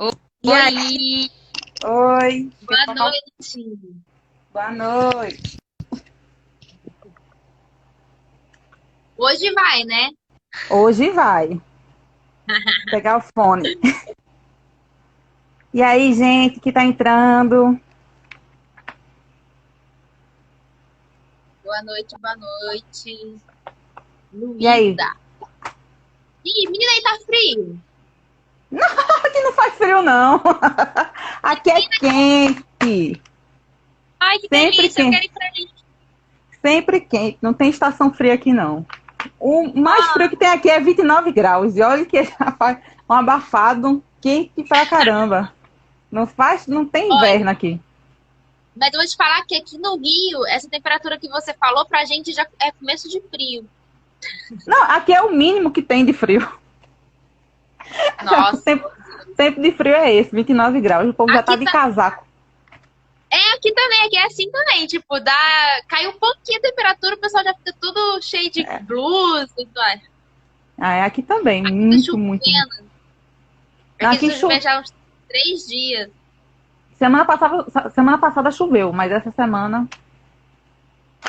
E aí? Oi, Oi, boa noite. boa noite. Hoje vai, né? Hoje vai pegar o fone. E aí, gente que tá entrando? Boa noite, boa noite. E aí? Luísa. Ih, menina, aí tá frio. Aqui não faz frio, não. Aqui é quente. Ai, que Sempre delícia, eu quero quente. ir pra aí. Sempre quente. Não tem estação fria aqui, não. O mais frio Ah, que tem aqui é 29 graus. E olha que já faz um abafado quente pra caramba. Não tem olha, inverno aqui. mas eu vou te falar que aqui no Rio, essa temperatura que você falou pra gente já é começo de frio. Não, aqui é o mínimo que tem de frio. O Nossa, tempo, meu Deus. tempo de frio é esse, 29 graus. O povo já tá Aqui de tá, casaco. aqui também, aqui é assim também, tipo, cai um pouquinho a temperatura, o pessoal já fica tudo cheio de blusa e tudo mais. Ah, é aqui também, Aqui tá muito, muito, muito. chovendo, Não, aqui aqui tá chovendo já há uns 3 dias. semana passada choveu, mas essa semana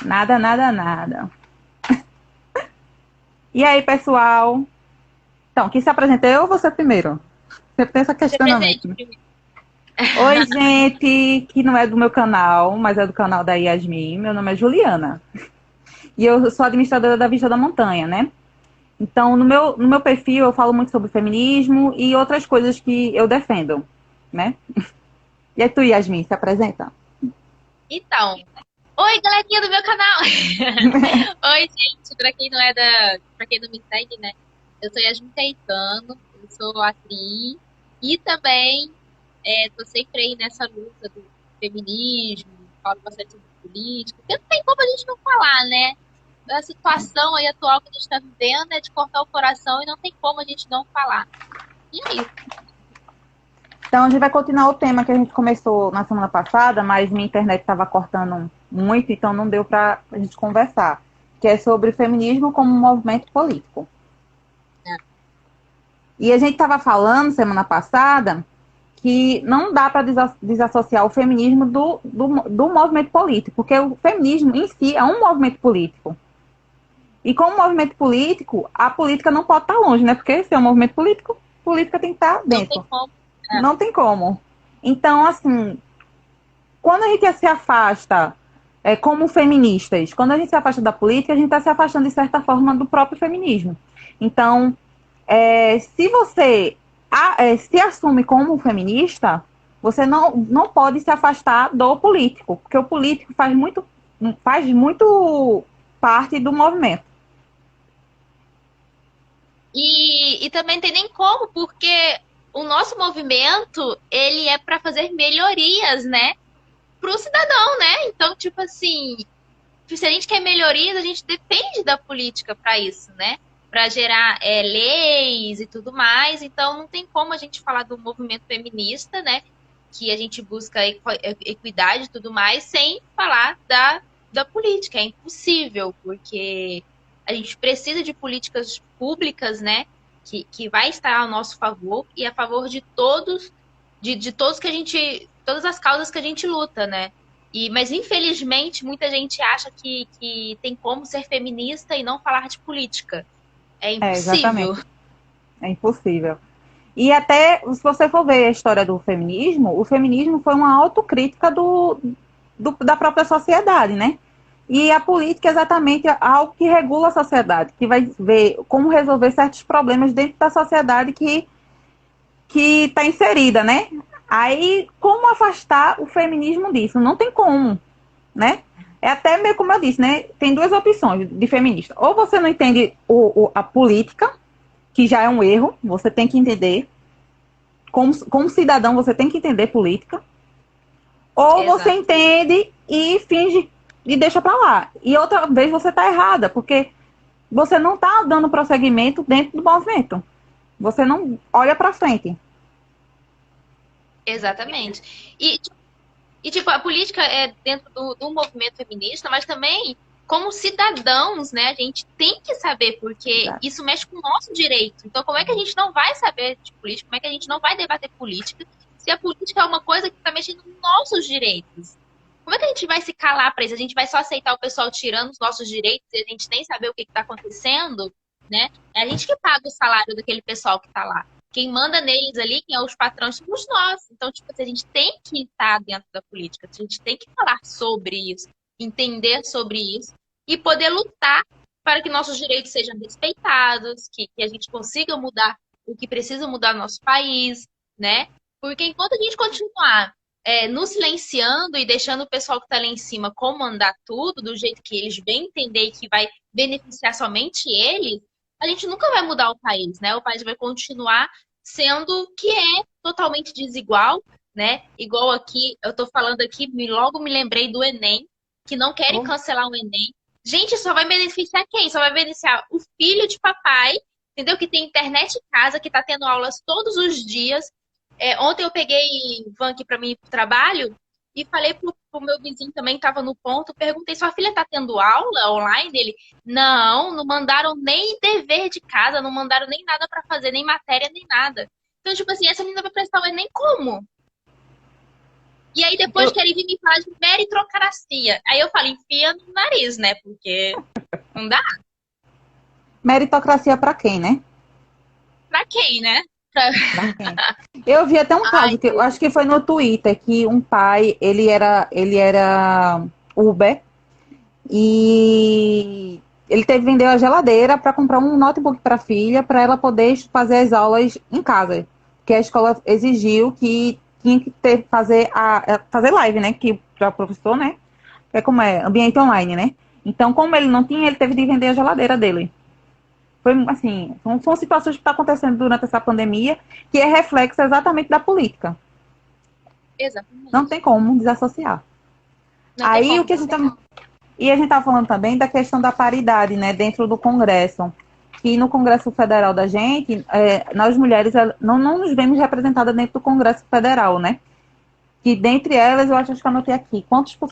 nada, nada, nada. E aí, pessoal? Então, quem se apresenta eu ou você primeiro? Sempre tem esse Você questionamento, presente né? primeiro. Oi, gente, que não é do meu canal, mas é do canal da Yasmin. Meu nome é Juliana. E eu sou administradora da Vista da Montanha, né? Então, no meu perfil, eu falo muito sobre feminismo e outras coisas que eu defendo, né? E aí, tu, Yasmin, se apresenta? Então, oi, galerinha do meu canal! Oi, gente, pra quem não me segue, né? Eu sou Yasmin Caetano, eu sou atriz e também tô sempre aí nessa luta do feminismo, falo bastante sobre política, porque não tem como a gente não falar, né? A situação aí atual que a gente está vivendo é de cortar o coração e não tem como a gente não falar. E é isso. Então, a gente vai continuar o tema que a gente começou na semana passada, mas minha internet estava cortando muito, então não deu para a gente conversar, que é sobre feminismo como movimento político. Né? E a gente estava falando semana passada que não dá para desassociar o feminismo do movimento político, porque o feminismo em si é um movimento político. E como movimento político, a política não pode estar longe, né? Porque se é um movimento político, a política tem que estar Não tem dentro. como. É. Não tem como. Então, assim, quando a gente se afasta, como feministas, quando a gente se afasta da política, a gente está se afastando, de certa forma, do próprio feminismo. Então, se você se assume como feminista, você não pode se afastar do político, porque o político faz muito parte do movimento. E também tem nem como, porque o nosso movimento, ele é para fazer melhorias, né? Pro cidadão, né? Então, tipo assim, se a gente quer melhorias, a gente depende da política para isso, né? Para gerar leis e tudo mais. Então, não tem como a gente falar do movimento feminista, né? Que a gente busca equidade e tudo mais, sem falar da política. É impossível, porque a gente precisa de políticas públicas, né? Que vai estar ao nosso favor e a favor de todos, de todos que a gente, todas as causas que a gente luta, né? Mas infelizmente muita gente acha que tem como ser feminista e não falar de política. É impossível. Exatamente. É impossível. E até, se você for ver a história do feminismo, o feminismo foi uma autocrítica da própria sociedade, né? E a política é exatamente algo que regula a sociedade, que vai ver como resolver certos problemas dentro da sociedade que está inserida, né? Aí, como afastar o feminismo disso? Não tem como, né? É até meio como eu disse, né? Tem duas opções de feminista. Ou você não entende a política, que já é um erro, você tem que entender. Como cidadão, você tem que entender política. Ou você Exato. entende e finge e deixa para lá. E outra vez você está errada, porque você não está dando prosseguimento dentro do movimento. Você não olha para frente. Exatamente. E, tipo, a política é dentro do movimento feminista, mas também como cidadãos, né, a gente tem que saber, porque Exato. isso mexe com o nosso direito. Então, como é que a gente não vai saber de política? Como é que a gente não vai debater política se a política é uma coisa que está mexendo nos nossos direitos? Como é que a gente vai se calar para isso? A gente vai só aceitar o pessoal tirando os nossos direitos e a gente nem saber o que está acontecendo, né? É a gente que paga o salário daquele pessoal que está lá. Quem manda neles ali, quem é os patrões, somos nós. Então, tipo, a gente tem que estar dentro da política, a gente tem que falar sobre isso, entender sobre isso e poder lutar para que nossos direitos sejam respeitados, que a gente consiga mudar o que precisa mudar no nosso país, né? Porque enquanto a gente continuar nos silenciando e deixando o pessoal que está lá em cima comandar tudo do jeito que eles bem entender e que vai beneficiar somente eles, a gente nunca vai mudar o país, né? O país vai continuar sendo que é totalmente desigual, né? Igual aqui, eu tô falando aqui, logo me lembrei do Enem, que não querem Oh, cancelar o Enem. Gente, só vai beneficiar quem? Só vai beneficiar o filho de papai, entendeu? Que tem internet em casa, que tá tendo aulas todos os dias. Ontem eu peguei van aqui para mim ir pro trabalho e falei pro meu vizinho também, que tava no ponto, perguntei, sua filha tá tendo aula online? Ele, não, não mandaram nem dever de casa, não mandaram nem nada para fazer, nem matéria, nem nada. Então, tipo assim, essa menina vai prestar o Enem como? E aí depois eu, querem vir me falar de meritocracia. Aí eu falo, enfia no nariz, né? Porque não dá meritocracia para quem, né? pra quem, né? Pra... Pra quem? Eu vi até um Ai, caso que eu acho que foi no Twitter que um pai, ele era Uber e ele teve que vender a geladeira para comprar um notebook para a filha para ela poder fazer as aulas em casa, que a escola exigiu que tinha que ter fazer live, né? Que para o professor, né? É como é ambiente online, né? Então, como ele não tinha, ele teve de vender a geladeira dele. Foi assim, são situações que estão acontecendo durante essa pandemia que é reflexo exatamente da política. Não exatamente. tem como desassociar. Não tem Aí o como. que a gente e a gente está falando também da questão da paridade, né, dentro do Congresso. Que no Congresso Federal da gente, nós mulheres não nos vemos representadas dentro do Congresso Federal, né? Que dentre elas, eu acho que eu anotei aqui, quantos por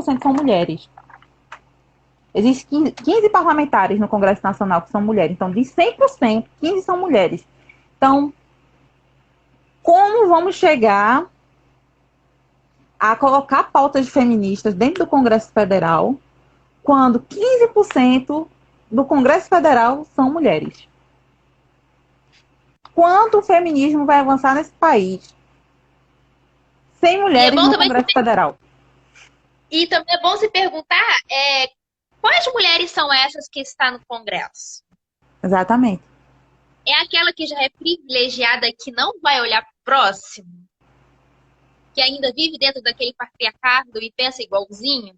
cento são mulheres? Existem 15 parlamentares no Congresso Nacional que são mulheres. Então, de 100%, 15 são mulheres. Então, como vamos chegar a colocar pautas feministas dentro do Congresso Federal quando 15% do Congresso Federal são mulheres? Quanto o feminismo vai avançar nesse país sem E é mulheres bom no também, Congresso Federal? e também é bom se perguntar quais mulheres são essas que estão no Congresso? Exatamente. É aquela que já é privilegiada, que não vai olhar pro próximo, que ainda vive dentro daquele patriarcado e pensa igualzinho,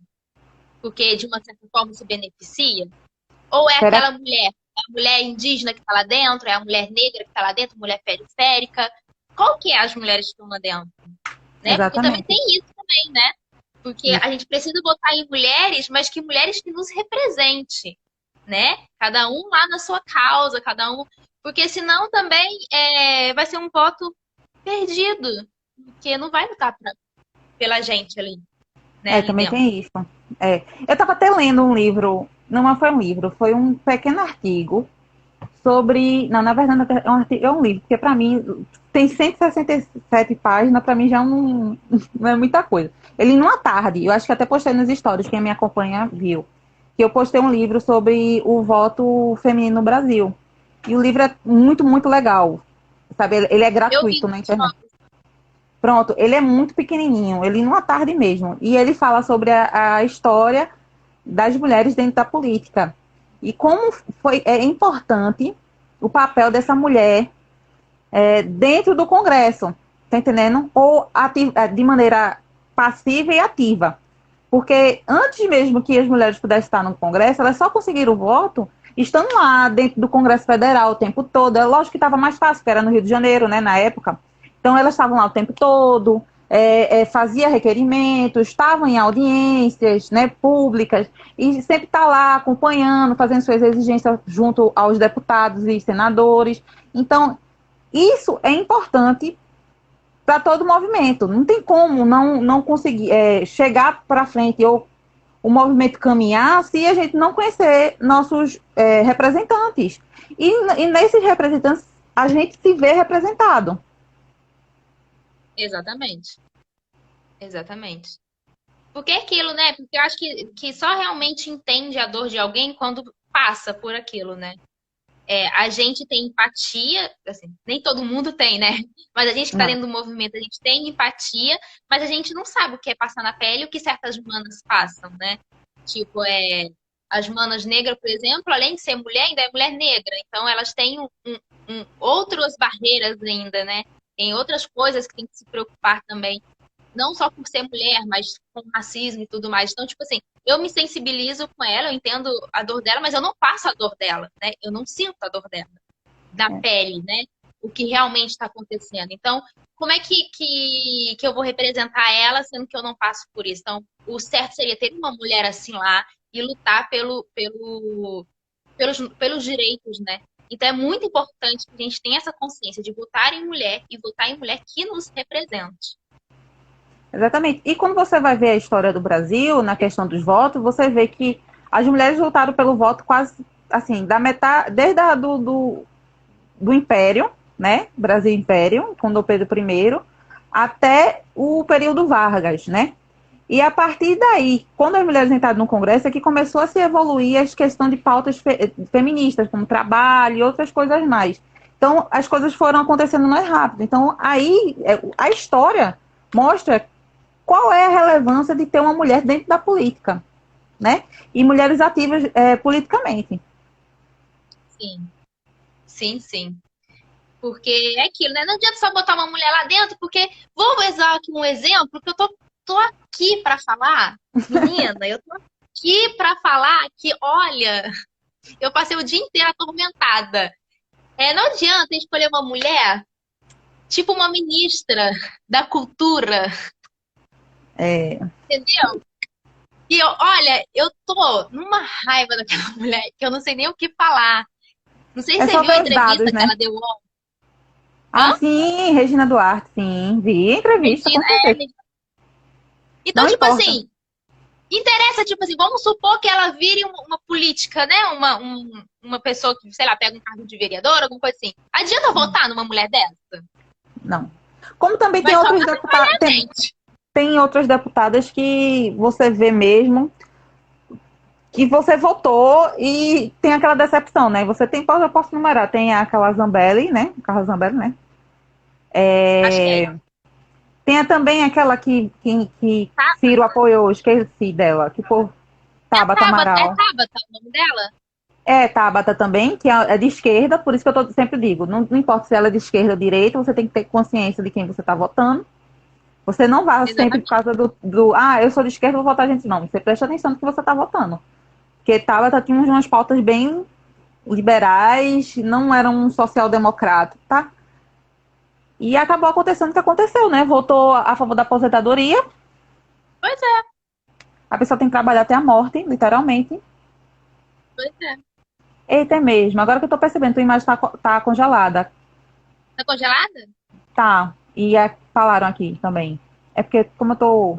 porque de uma certa forma se beneficia? Ou é Será? aquela mulher, a mulher indígena que está lá dentro, é a mulher negra que está lá dentro, mulher periférica? Qual que é as mulheres que estão lá dentro? Né? Porque também Exatamente. tem isso também, né? Porque Isso. a gente precisa botar em mulheres, mas que mulheres que nos represente, né? Cada um lá na sua causa, cada um. Porque senão também vai ser um voto perdido, porque não vai votar pela gente ali, né? Ali Também dentro. tem isso. Eu estava até lendo um livro, não foi um livro, foi um pequeno artigo sobre. Não, na verdade, é um livro, porque para mim tem 167 páginas, para mim já não é muita coisa. Ele numa tarde, eu acho que até postei nas stories, quem me acompanha viu, que eu postei um livro sobre o voto feminino no Brasil. E o livro é muito, muito legal. Sabe, ele é Eu vi gratuito na nos internet. jogos. Pronto, ele é muito pequenininho, ele numa tarde mesmo. E ele fala sobre a história das mulheres dentro da política. E como é importante o papel dessa mulher dentro do Congresso, tá entendendo? Ou de maneira passiva e ativa. Porque antes mesmo que as mulheres pudessem estar no Congresso, elas só conseguiram o voto estando lá dentro do Congresso Federal o tempo todo. É lógico que estava mais fácil, porque era no Rio de Janeiro, né, na época. Então elas estavam lá o tempo todo, fazia requerimentos, estavam em audiências, né, públicas, e sempre está lá acompanhando, fazendo suas exigências junto aos deputados e senadores. Então, isso é importante para todo o movimento. Não tem como não conseguir chegar para frente ou o movimento caminhar se a gente não conhecer nossos representantes. E nesses representantes a gente se vê representado. Exatamente. Exatamente. Porque é aquilo, né? Porque eu acho que só realmente entende a dor de alguém quando passa por aquilo, né? A gente tem empatia, assim, nem todo mundo tem, né? Mas a gente que tá Não. dentro do movimento, a gente tem empatia, mas a gente não sabe o que é passar na pele, o que certas manas passam, né? Tipo, as manas negras, por exemplo, além de ser mulher, ainda é mulher negra. Então elas têm outras barreiras ainda, né? Tem outras coisas que tem que se preocupar também. Não só por ser mulher, mas com racismo e tudo mais. Então, tipo assim, eu me sensibilizo com ela, eu entendo a dor dela, mas eu não passo a dor dela, né? Eu não sinto a dor dela na É. pele, né? O que realmente está acontecendo. Então, como é que eu vou representar ela, sendo que eu não passo por isso? Então, o certo seria ter uma mulher assim lá e lutar pelos direitos, né? Então, é muito importante que a gente tenha essa consciência de votar em mulher e votar em mulher que nos represente. Exatamente. E quando você vai ver a história do Brasil, na questão dos votos, você vê que as mulheres lutaram pelo voto quase, assim, da metade, desde do Império, né? Brasil Império, com Dom Pedro I, até o período Vargas, né? E a partir daí, quando as mulheres entraram no Congresso, é que começou a se evoluir as questões de pautas feministas, como trabalho e outras coisas mais. Então, as coisas foram acontecendo mais rápido. Então, aí, a história mostra qual é a relevância de ter uma mulher dentro da política, né? E mulheres ativas politicamente. Sim, sim, sim. Porque é aquilo, né? Não adianta só botar uma mulher lá dentro, porque vou usar aqui um exemplo que eu tô aqui para falar, menina, eu tô aqui para falar que, olha, eu passei o dia inteiro atormentada. Não adianta escolher uma mulher, tipo uma ministra da cultura, É, entendeu? E olha, eu tô numa raiva daquela mulher que eu não sei nem o que falar. Não sei é se você só viu a ver os dados, entrevista que né? ela deu ontem. Ah, Hã? sim, Regina Duarte, sim, vi a entrevista, com Regina, certeza. então, Não tipo importa. assim, interessa, tipo assim, vamos supor que ela vire uma política, né? Uma pessoa que, sei lá, pega um cargo de vereadora, alguma coisa assim. Adianta votar numa mulher dessa? Não. Como também tem Vai só outros atrapalhar deputados, a gente. tem outras deputadas que você vê mesmo que você votou e tem aquela decepção, né? Você tem, eu posso numerar, tem aquela Zambelli, né? Carla Zambelli, né? Acho que é. Tem também aquela que Tá, Ciro apoiou, esqueci dela, que por Tabata Amaral. Tabata o nome dela? É, Tabata também, que é de esquerda, por isso que sempre digo, não importa se ela é de esquerda ou direita, você tem que ter consciência de quem você está votando. Você não vai sempre por Exatamente. causa eu sou de esquerda, vou votar gente, não. Você presta atenção no que você está votando. Porque Tabata tinha umas pautas bem liberais, não era um social-democrata, tá? E acabou acontecendo o que aconteceu, né? Votou a favor da aposentadoria, Pois é, a pessoa tem que trabalhar até a morte, literalmente. pois é. Eita, é mesmo. Agora que eu tô percebendo, tua imagem tá congelada. Tá congelada? Tá. E falaram aqui também. É porque, como eu tô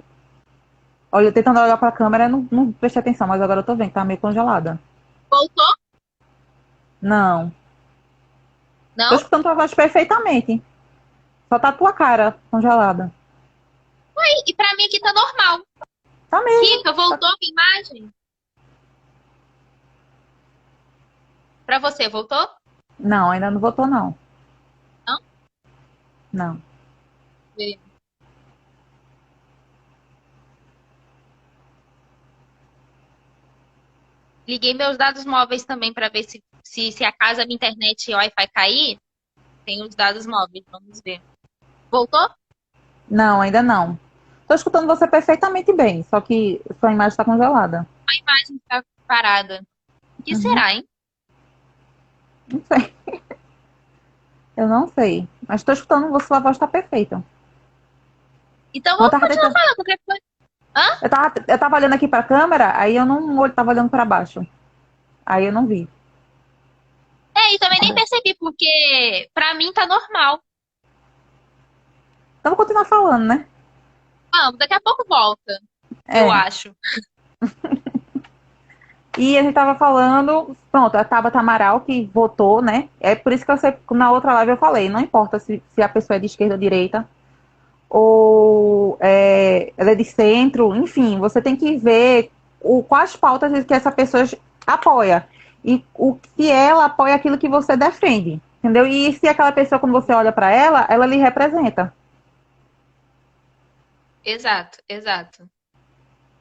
tentando olhar pra câmera, não prestei atenção, mas agora eu tô vendo, tá meio congelada. Voltou? Não. Tô Não? escutando tua voz perfeitamente. Só tá a tua cara congelada. E pra mim aqui tá normal. Tá mesmo. Kika, voltou a imagem? Pra você, voltou? Não, ainda não votou, não. Não? Não. Liguei meus dados móveis também para ver se a casa, minha internet e Wi-Fi cair, tem os dados móveis. Vamos ver. Voltou? Não, ainda não. Tô escutando você perfeitamente bem, só que sua imagem tá congelada. A imagem está parada. O que Uhum. será, hein? Não sei. Eu não sei. Mas tô escutando, sua voz tá perfeita. Então Eu vamos tava continuar tentando. falando qualquer coisa. Hã? Eu tava olhando aqui pra câmera, aí eu não tava olhando pra baixo. Aí eu não vi. E também nem percebi, porque pra mim tá normal. Então vou continuar falando, né? Vamos, daqui a pouco volta, eu É. acho. E a gente tava falando, pronto, a Tabata Amaral que votou, né? É por isso que na outra live eu falei, não importa se a pessoa é de esquerda ou direita, ou ela é de centro, enfim, você tem que ver quais pautas que essa pessoa apoia. E o que ela apoia aquilo que você defende, entendeu? E se aquela pessoa, quando você olha para ela, ela lhe representa. Exato, exato.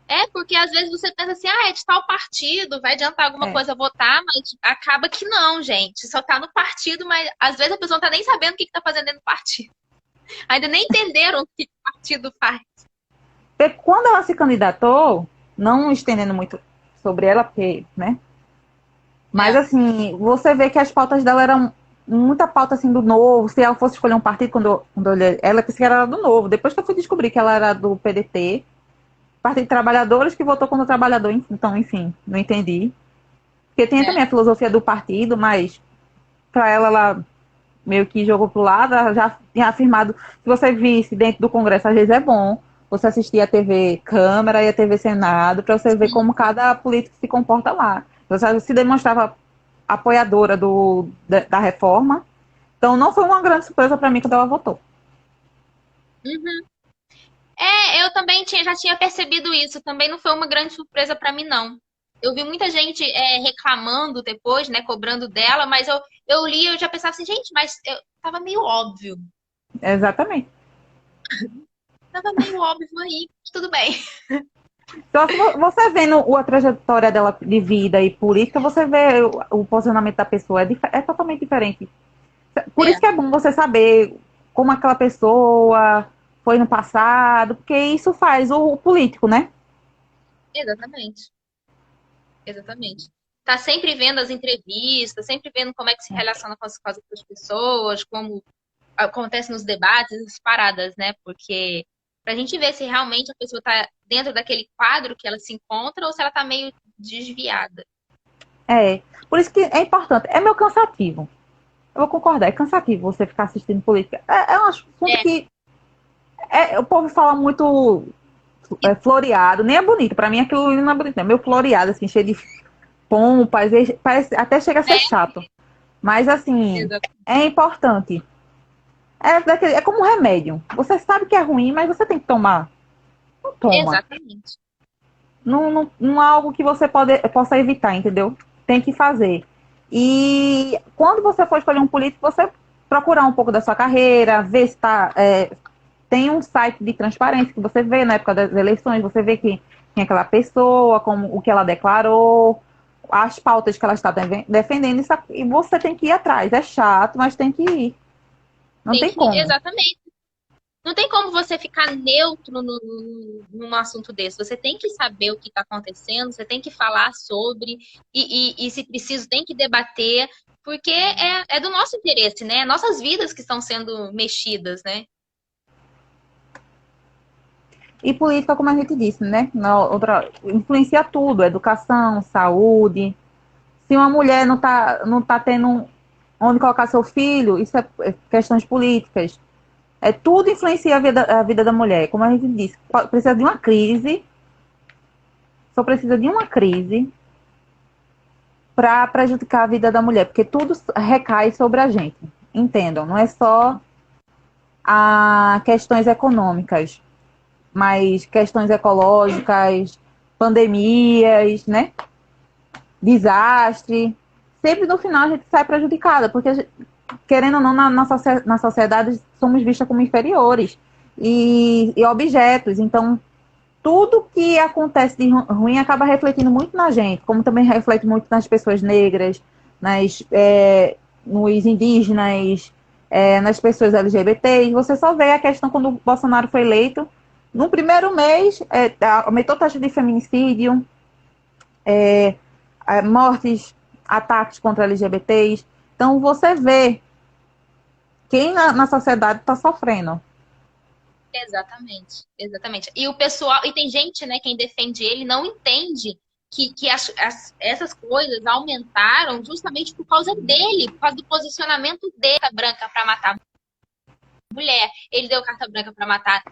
É, porque às vezes você pensa assim, é de tal partido, vai adiantar alguma É. coisa votar, mas acaba que não, gente. Só tá no partido, mas às vezes a pessoa não tá nem sabendo o que tá fazendo dentro do partido. Ainda nem entenderam o que o partido faz. Porque quando ela se candidatou, não estendendo muito sobre ela, porque, né? Mas É. assim, você vê que as pautas dela eram muita pauta assim do novo. Se ela fosse escolher um partido, quando eu olhei, ela disse que era do novo. Depois que eu fui descobrir que ela era do PDT, Partido de Trabalhadores, que votou contra o trabalhador, então, enfim, não entendi. Porque tem também a É. filosofia do partido, mas para ela meio que jogou pro lado, ela já tinha afirmado, se você visse dentro do Congresso, às vezes é bom você assistir a TV Câmara e a TV Senado, para você ver Sim. como cada político se comporta lá. Você se demonstrava apoiadora da reforma, então não foi uma grande surpresa para mim quando ela votou. Uhum. É, eu também já tinha percebido isso. Também não foi uma grande surpresa pra mim, não. Eu vi muita gente reclamando depois, né, cobrando dela, mas eu li e eu já pensava assim, gente, mas tava meio óbvio. Exatamente. Tava meio óbvio aí, tudo bem. Então, se você vendo a trajetória dela de vida e política, você vê o posicionamento da pessoa é totalmente diferente. Por isso É, que é bom você saber como aquela pessoa foi no passado, porque isso faz o político, né? exatamente. Exatamente. Tá sempre vendo as entrevistas, sempre vendo como é que se relaciona com as outras pessoas, como acontece nos debates, as paradas, né? Porque pra gente ver se realmente a pessoa tá dentro daquele quadro que ela se encontra ou se ela tá meio desviada. É. Por isso que é importante. É meio cansativo. Eu vou concordar, é cansativo você ficar assistindo política. É um assunto É, que o povo fala muito floreado, nem é bonito. Pra mim aquilo não é bonito, é meio floreado, assim, cheio de pompas, parece, até chega a ser é, chato. Mas assim, exa- é importante. É como um remédio. Você sabe que é ruim, mas você tem que tomar. Não toma. exatamente. Não é algo que você possa evitar, entendeu? Tem que fazer. E quando você for escolher um político, você procurar um pouco da sua carreira, ver se tem um site de transparência que você vê na época das eleições, você vê quem é aquela pessoa, como o que ela declarou, as pautas que ela está defendendo, e você tem que ir atrás. É chato, mas tem que ir. Não Tem tem que, como. exatamente. Não tem como você ficar neutro num assunto desse. Você tem que saber o que está acontecendo, você tem que falar sobre, e se preciso, tem que debater, porque é do nosso interesse, né? Nossas vidas que estão sendo mexidas, né? E política, como a gente disse, né? Influencia tudo, educação, saúde. Se uma mulher não tá tendo onde colocar seu filho, isso é questões políticas. Tudo influencia a vida da mulher. Como a gente disse, precisa de uma crise, só precisa de uma crise para prejudicar a vida da mulher, porque tudo recai sobre a gente. Entendam, não é só a questões econômicas, mas questões ecológicas, pandemias, né? Desastre. Sempre no final a gente sai prejudicada, porque, querendo ou não, na sociedade somos vistas como inferiores e objetos. Então, tudo que acontece de ruim acaba refletindo muito na gente, como também reflete muito nas pessoas negras, nos indígenas, nas pessoas LGBTs. Você só vê a questão quando o Bolsonaro foi eleito. No primeiro mês, aumentou a taxa de feminicídio, mortes, ataques contra LGBTs. Então, você vê quem na sociedade está sofrendo. Exatamente, exatamente. E o pessoal, e tem gente, né, quem defende ele não entende que essas coisas aumentaram justamente por causa dele, por causa do posicionamento dele, branca para matar. mulher, ele deu carta branca para matar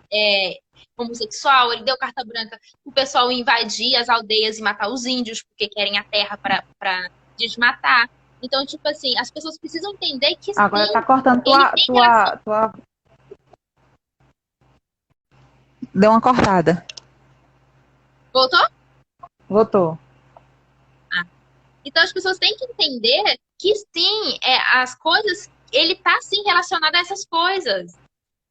homossexual, ele deu carta branca pro pessoal invadir as aldeias e matar os índios, porque querem a terra para desmatar. Então, tipo assim, as pessoas precisam entender que Agora sim, tá cortando ele tem relação. tua... Deu uma cortada. Voltou? Voltou. Então as pessoas têm que entender que sim, as coisas, ele tá sim relacionado a essas coisas.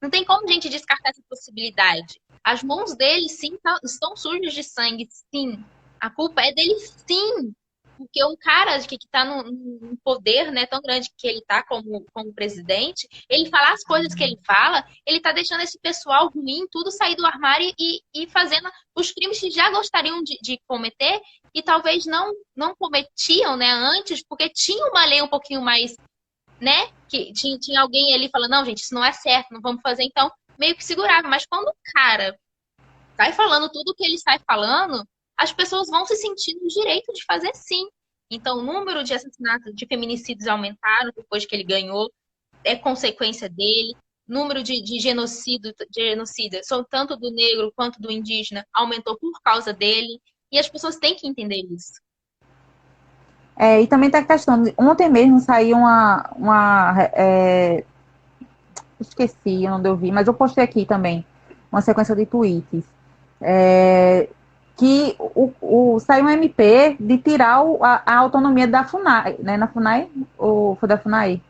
Não tem como a gente descartar essa possibilidade. As mãos dele, sim, estão sujas de sangue, sim. A culpa é dele, sim. Porque um cara que está num poder, né, tão grande que ele está como presidente, ele falar as coisas que ele fala, ele está deixando esse pessoal ruim tudo sair do armário e fazendo os crimes que já gostariam de cometer e talvez não cometiam, né, antes, porque tinha uma lei um pouquinho mais, né? Que tinha alguém ali falando, não, gente, isso não é certo, não vamos fazer, então meio que segurava. Mas quando o cara vai falando tudo o que ele sai falando, as pessoas vão se sentindo no direito de fazer sim. Então, o número de assassinatos, de feminicídios aumentaram depois que ele ganhou, é consequência dele. Número de genocídio, são tanto do negro quanto do indígena, aumentou por causa dele. E as pessoas têm que entender isso. E também tem a questão de, ontem mesmo saiu esqueci onde eu vi, mas eu postei aqui também uma sequência de tweets que saiu um MP de tirar a autonomia da FUNAI, né? Na FUNAI? Ou foi da FUNAI?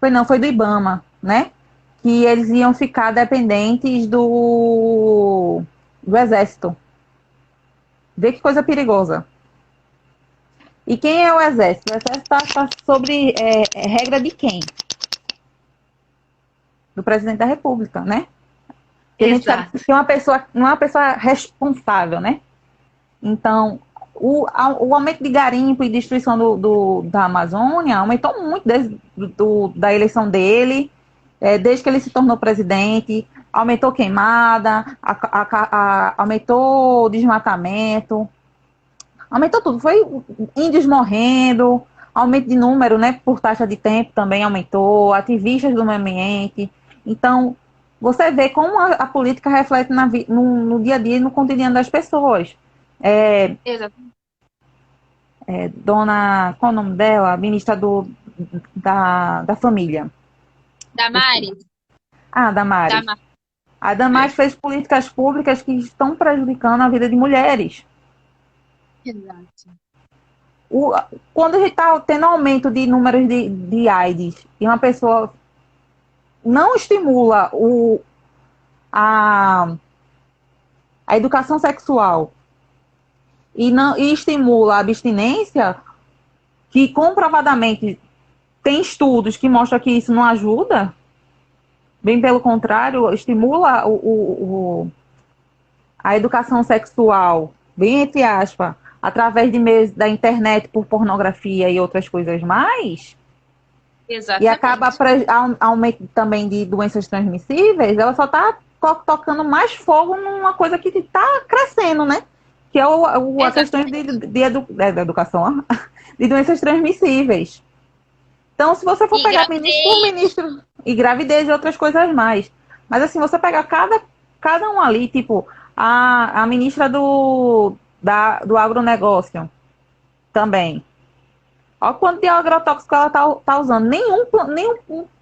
Foi do IBAMA, né? Que eles iam ficar dependentes do Exército. Vê que coisa perigosa. E quem é o Exército? O Exército está sobre regra de quem? Do presidente da República, né? E a gente sabe que é uma pessoa responsável, né? Então, o aumento de garimpo e destruição da Amazônia aumentou muito desde da eleição dele, desde que ele se tornou presidente, aumentou queimada, aumentou desmatamento, aumentou tudo. Foi índios morrendo, aumento de número, né, por taxa de tempo também aumentou, ativistas do meio ambiente. Então, você vê como a política reflete no dia a dia e no cotidiano das pessoas. Exatamente. Dona, qual é o nome dela? Ministra da Família. Damares. Damares. A Damares fez políticas públicas que estão prejudicando a vida de mulheres. Exato. Quando a gente está tendo aumento de números de AIDS e uma pessoa não estimula a educação sexual e estimula a abstinência, que comprovadamente tem estudos que mostram que isso não ajuda, bem pelo contrário, estimula a educação sexual, bem entre aspas, através de meios da internet por pornografia e outras coisas mais. Exatamente. E acaba aumento também de doenças transmissíveis, ela só está tocando mais fogo numa coisa que está crescendo, né? Que é a questão da educação, de doenças transmissíveis. Então, se você for pegar ministro por ministro, e gravidez e outras coisas mais. Mas assim, você pegar cada um ali, tipo, a ministra do agronegócio também. Olha o quanto de agrotóxico ela tá usando. Nenhum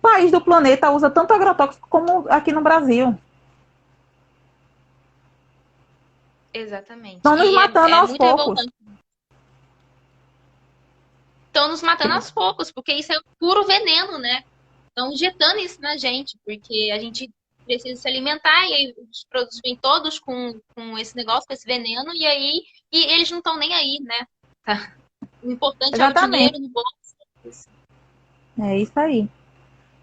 país do planeta usa tanto agrotóxico como aqui no Brasil. Exatamente. Estão nos matando aos poucos. Estão nos matando aos poucos, porque isso é puro veneno, né? Estão injetando isso na gente, porque a gente precisa se alimentar e aí os produtos vêm todos com esse negócio, com esse veneno, e aí eles não estão nem aí, né? Tá. O importante é o dinheiro no bolso. É isso aí.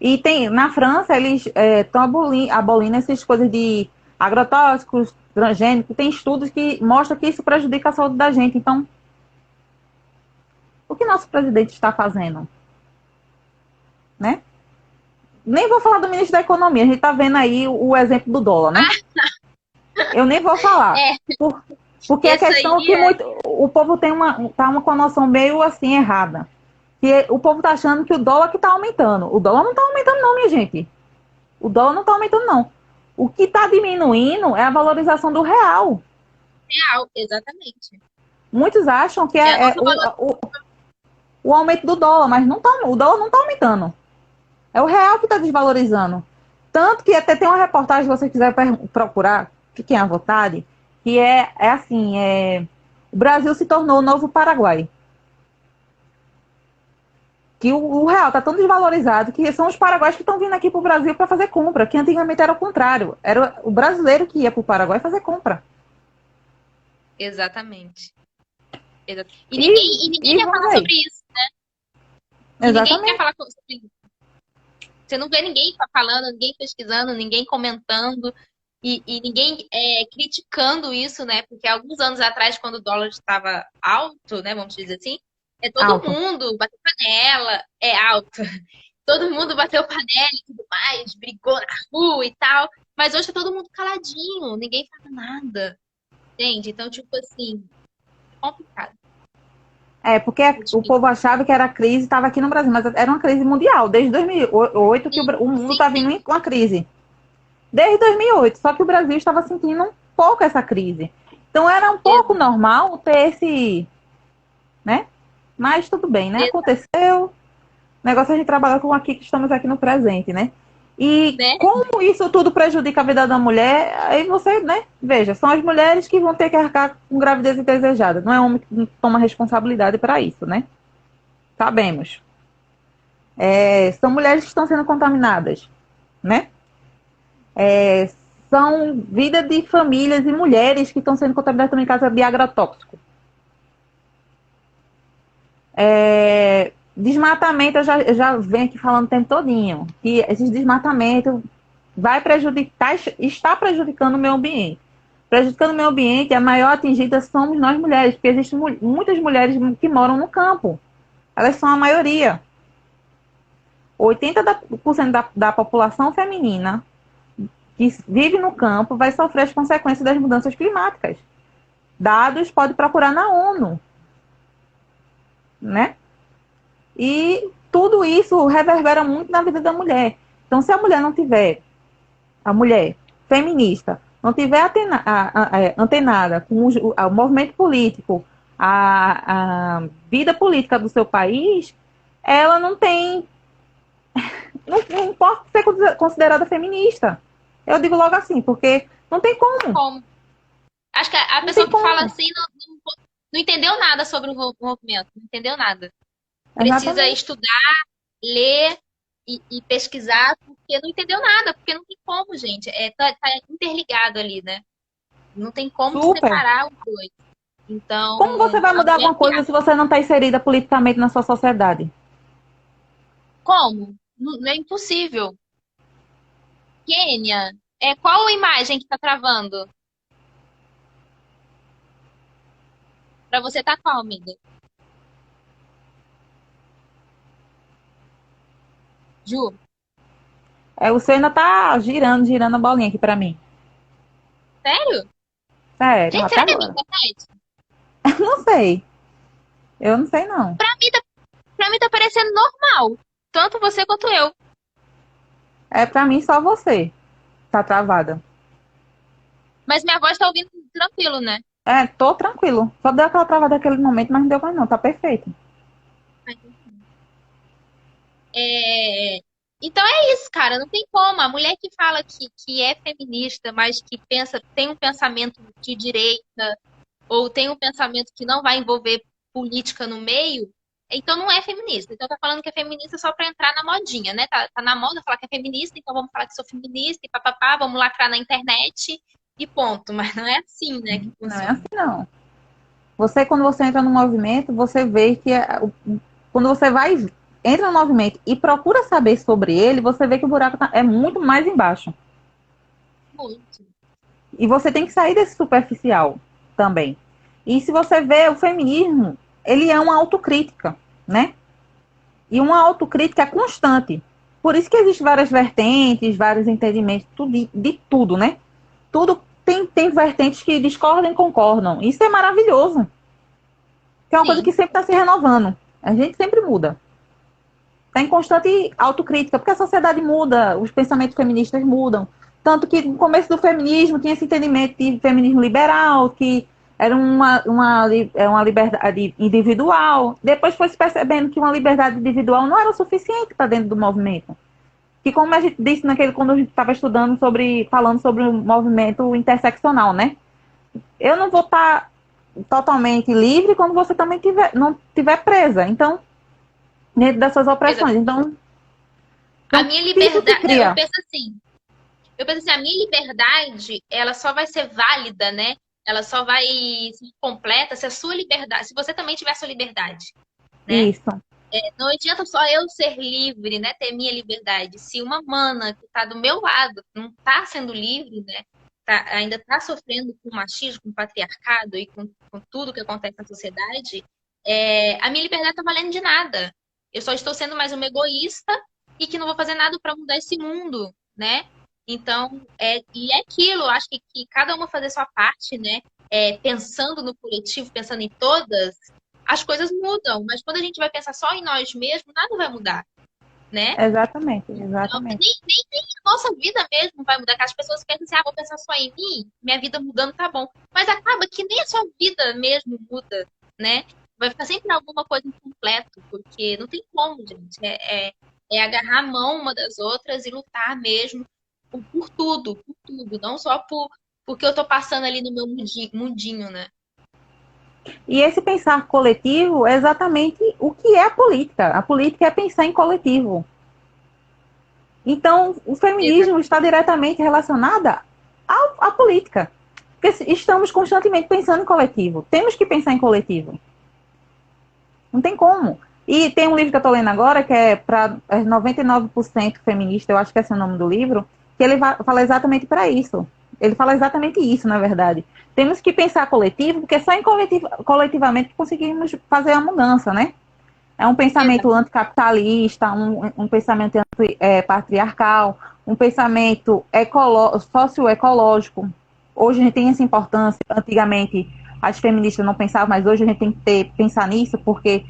E na França, eles estão abolindo essas coisas de agrotóxicos, transgênicos. Tem estudos que mostram que isso prejudica a saúde da gente. Então, o que nosso presidente está fazendo? Né? Nem vou falar do ministro da Economia. A gente está vendo aí o exemplo do dólar, né? Eu nem vou falar. Porque a questão é que o povo tá com uma noção meio assim errada. Que o povo tá achando que o dólar que tá aumentando. O dólar não tá aumentando não, minha gente. O dólar não está aumentando, não. O que está diminuindo é a valorização do real. Real, exatamente. Muitos acham que É a é nossa valor. o aumento do dólar, mas não tá, o dólar não está aumentando. É o real que está desvalorizando. Tanto que até tem uma reportagem, se você quiser procurar, fiquem à vontade, que é assim, o Brasil se tornou o novo Paraguai. Que o real está tão desvalorizado que são os paraguaios que estão vindo aqui para o Brasil para fazer compra, que antigamente era o contrário. Era o brasileiro que ia para o Paraguai fazer compra. Exatamente. E, E ninguém e quer vamos falar aí. sobre isso. E ninguém quer Exatamente. falar sobre isso. Você não vê ninguém falando, ninguém pesquisando, ninguém comentando e ninguém criticando isso, né? Porque alguns anos atrás, quando o dólar estava alto, né? Vamos dizer assim, todo Alto. mundo bateu panela, alto. Todo mundo bateu panela e tudo mais, brigou na rua e tal. Mas hoje tá todo mundo caladinho, ninguém fala nada. Entende? Então, tipo assim, é complicado. Porque É o difícil. povo achava que era crise, estava aqui no Brasil, mas era uma crise mundial. Desde 2008 que Sim, o mundo sim, está sim. vindo com uma crise. Desde 2008, só que o Brasil estava sentindo um pouco essa crise. Então era um pouco normal ter esse, né? Mas tudo bem, né? Aconteceu. O negócio é a gente trabalhar com aqui que estamos aqui no presente, né? E Né? como isso tudo prejudica a vida da mulher, aí você, né? Veja, são as mulheres que vão ter que arcar com gravidez indesejada. Não é homem que toma responsabilidade para isso, né? Sabemos. São mulheres que estão sendo contaminadas, né? É, são vida de famílias e mulheres que estão sendo contaminadas também em casa de agrotóxico. Desmatamento, eu já venho aqui falando o tempo todinho, que esses desmatamentos vai prejudicar, está prejudicando o meio ambiente. Prejudicando o meio ambiente, a maior atingida somos nós mulheres, porque existem muitas mulheres que moram no campo. Elas são a maioria. 80% da população feminina que vive no campo vai sofrer as consequências das mudanças climáticas. Dados pode procurar na ONU, né? E tudo isso reverbera muito na vida da mulher. Então, se a mulher não tiver, a mulher feminista, não tiver antenada com o movimento político, a vida política do seu país, ela não tem. Não importa ser considerada feminista. Eu digo logo assim, porque não tem como. Como? Acho que a Não tem pessoa que fala como. assim não entendeu nada sobre o movimento, não entendeu nada. Precisa Exatamente. estudar, ler e pesquisar, porque não entendeu nada, porque não tem como, gente. Tá interligado ali, né? Não tem como Super. separar os dois. Como você Então, vai a mudar mulher alguma que coisa se você não está inserida politicamente na sua sociedade? como? Não é impossível. Quênia, qual a imagem que tá travando? Pra você tá qual, amiga? Ju? O seu ainda tá girando a bolinha aqui pra mim. Sério? Sério, Gente, até será que é minha agora. internet? Não sei. Eu não sei, não. Pra mim tá parecendo normal. Tanto você quanto eu. Pra mim só você tá travada. Mas minha voz tá ouvindo tranquilo, né? Tô tranquilo. Só deu aquela travada naquele momento, mas não deu mais não. Tá perfeito. É, Então é isso, cara. Não tem como. A mulher que fala que é feminista, mas que tem um pensamento de direita, ou tem um pensamento que não vai envolver política no meio, então não é feminista. Então tá falando que é feminista só pra entrar na modinha, né? Tá na moda falar que é feminista, então vamos falar que sou feminista e papapá, vamos lacrar na internet e ponto. Mas não é assim, né, que Não é funciona. assim, não. Quando você entra no movimento, você vê que quando você entra no movimento e procura saber sobre ele, você vê que o buraco é muito mais embaixo. Muito. E você tem que sair desse superficial também. E se você vê o feminismo, ele é uma autocrítica, né? E uma autocrítica constante. Por isso que existem várias vertentes, vários entendimentos, de tudo, né? Tudo tem vertentes que discordam e concordam. Isso é maravilhoso. Que é uma coisa que Sim. sempre está se renovando. A gente sempre muda. está em constante autocrítica, porque a sociedade muda, os pensamentos feministas mudam. Tanto que no começo do feminismo tinha esse entendimento de feminismo liberal, que era uma liberdade individual. Depois foi se percebendo que uma liberdade individual não era o suficiente para dentro do movimento. Que como a gente disse quando a gente estava estudando falando sobre o movimento interseccional, né? Eu não vou estar totalmente livre quando você também não tiver presa. Então, dentro dessas opressões. Então, a minha liberdade, eu penso assim, a minha liberdade, ela só vai ser válida, né? Ela só vai ser completa se a sua liberdade, se você também tiver a sua liberdade, né? Isso. Não adianta só eu ser livre, né? Ter minha liberdade. Se uma mana que está do meu lado não está sendo livre, né? Ainda está sofrendo com machismo, com patriarcado e com tudo que acontece na sociedade, a minha liberdade está valendo de nada. Eu só estou sendo mais uma egoísta e que não vou fazer nada para mudar esse mundo, né? Então, e é aquilo, acho que cada uma fazer sua parte, né? Pensando no coletivo, pensando em todas, as coisas mudam. Mas quando a gente vai pensar só em nós mesmos, nada vai mudar, né? Exatamente. Então, nem a nossa vida mesmo vai mudar. Que as pessoas pensam assim, vou pensar só em mim, minha vida mudando tá bom. Mas acaba que nem a sua vida mesmo muda, né? Vai ficar sempre alguma coisa incompleto, porque não tem como, gente. É agarrar a mão uma das outras e lutar mesmo por tudo, não só porque eu tô passando ali no meu mundinho, né? E esse pensar coletivo é exatamente o que é a política. A política é pensar em coletivo. Então, o feminismo está diretamente relacionado à política. Porque estamos constantemente pensando em coletivo. Temos que pensar em coletivo. Não tem como. E tem um livro que eu estou lendo agora, que é para 99% feminista, eu acho que esse é o nome do livro, que ele fala exatamente para isso. Ele fala exatamente isso, na verdade. Temos que pensar coletivo, porque só em coletivamente conseguimos fazer a mudança, né? É um pensamento anticapitalista, um pensamento patriarcal, um pensamento socioecológico. Hoje a gente tem essa importância. Antigamente as feministas não pensavam, mas hoje a gente tem que pensar nisso, porque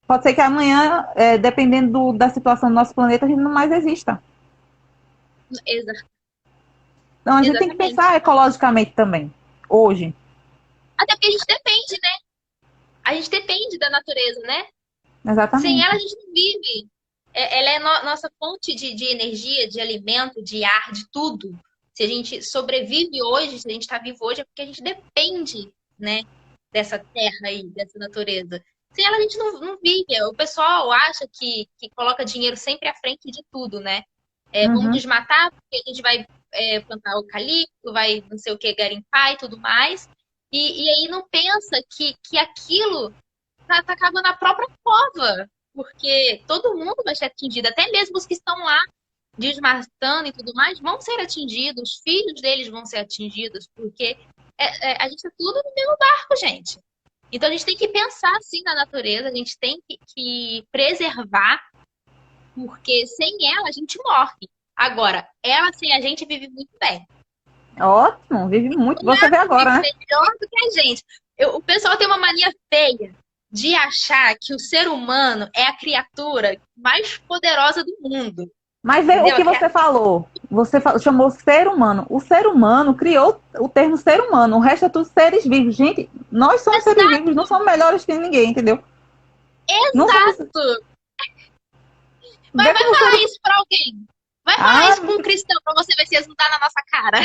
pode ser que amanhã, dependendo da situação do nosso planeta, a gente não mais exista. Exato. Então a gente tem que pensar ecologicamente também, hoje. Até porque a gente depende, né? A gente depende da natureza, né? Exatamente. Sem ela a gente não vive. Ela é nossa fonte de energia, de alimento, de ar, de tudo. Se a gente sobrevive hoje, se a gente está vivo hoje, é porque a gente depende, né, dessa terra aí, dessa natureza. Sem ela a gente não vive. O pessoal acha que coloca dinheiro sempre à frente de tudo, né? Vamos desmatar porque a gente vai plantar eucalipto, vai não sei o que, garimpar e tudo mais. E aí não pensa que aquilo tá acabando a própria cova, porque todo mundo vai ser atingido, até mesmo os que estão lá desmatando e tudo mais, vão ser atingidos, os filhos deles vão ser atingidos, porque a gente tá tudo no mesmo barco, gente. Então a gente tem que pensar assim na natureza, a gente tem que preservar, porque sem ela a gente morre. Agora, ela sem a gente vive muito bem. Ótimo, vive muito. Você vê agora, né? Melhor do que a gente. O pessoal tem uma mania feia de achar que o ser humano é a criatura mais poderosa do mundo. Mas vê o que você falou. Você chamou ser humano. O ser humano criou o termo ser humano. O resto é tudo seres vivos. Gente, nós somos seres vivos, não somos melhores que ninguém, entendeu? Exato! Vai falar isso pra alguém. Vai falar isso pra um cristão pra você ver se eles não tá na nossa cara.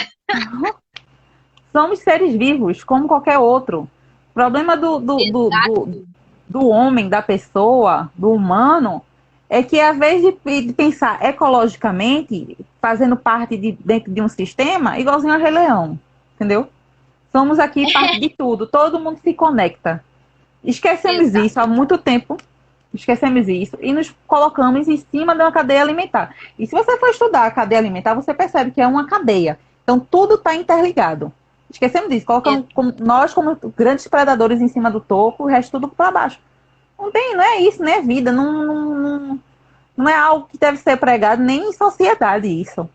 Somos seres vivos, como qualquer outro. O problema do homem, da pessoa, do humano, é que, ao invés de pensar ecologicamente, fazendo parte dentro de um sistema, igualzinho ao Rei Leão, entendeu? Somos aqui parte de tudo, todo mundo se conecta. Esquecemos isso há muito tempo, esquecemos isso e nos colocamos em cima de uma cadeia alimentar. E se você for estudar a cadeia alimentar, você percebe que é uma cadeia. Então, tudo está interligado. Esquecemos disso, colocamos nós como grandes predadores em cima do topo, o resto tudo para baixo. Não é isso, não é vida, não é algo que deve ser pregado nem em sociedade isso.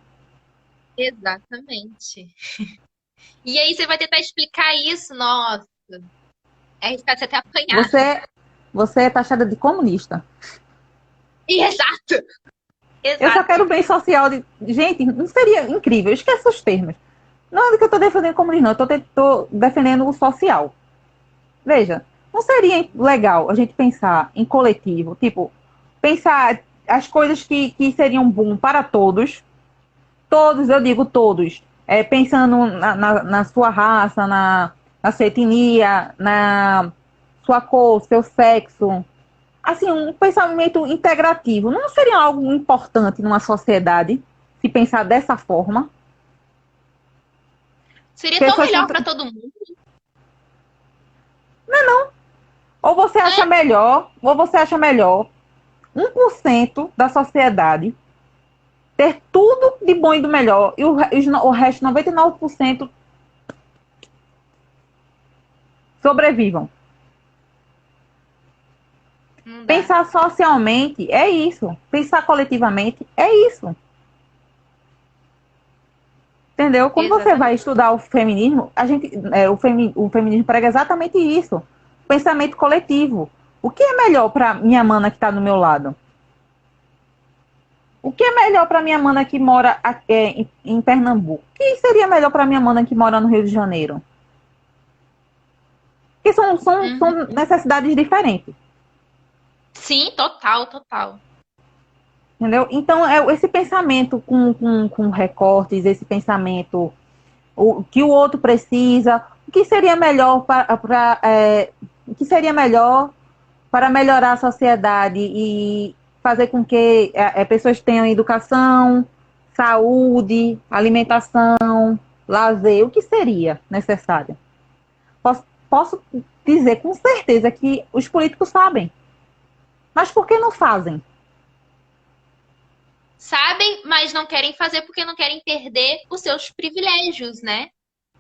Exatamente. E aí você vai tentar explicar isso, nossa. É arriscado você até apanhar. Você é taxada de comunista. Exato! Eu só Exato. quero bem social. Gente, não seria incrível? Esquece os termos. Não é que eu estou defendendo o comunismo, não. Eu estou defendendo o social. Veja, não seria legal a gente pensar em coletivo? Tipo, pensar as coisas que seriam bom para todos. Todos, eu digo todos. Pensando na sua raça, na sua etnia, na sua cor, seu sexo. Assim, um pensamento integrativo. Não seria algo importante numa sociedade se pensar dessa forma? Seria tão Pessoas melhor com... para todo mundo, Ou você acha né? melhor, 1% da sociedade ter tudo de bom e do melhor e o resto, 99%, sobrevivam. Não dá. Pensar socialmente é isso. Pensar coletivamente é isso. Entendeu? Quando você vai Exatamente. estudar o feminismo, o feminismo prega exatamente isso. Pensamento coletivo. O que é melhor para minha mana que está do meu lado? O que é melhor para minha mana que mora em Pernambuco? O que seria melhor para minha mana que mora no Rio de Janeiro? Porque Uhum. são necessidades diferentes. Sim, total, total. Entendeu? Então, esse pensamento com recortes, esse pensamento, o que o outro precisa, o que seria melhor o que seria melhor para melhorar a sociedade e fazer com que pessoas tenham educação, saúde, alimentação, lazer, o que seria necessário? Posso dizer com certeza que os políticos sabem, mas por que não fazem? Sabem, mas não querem fazer porque não querem perder os seus privilégios, né?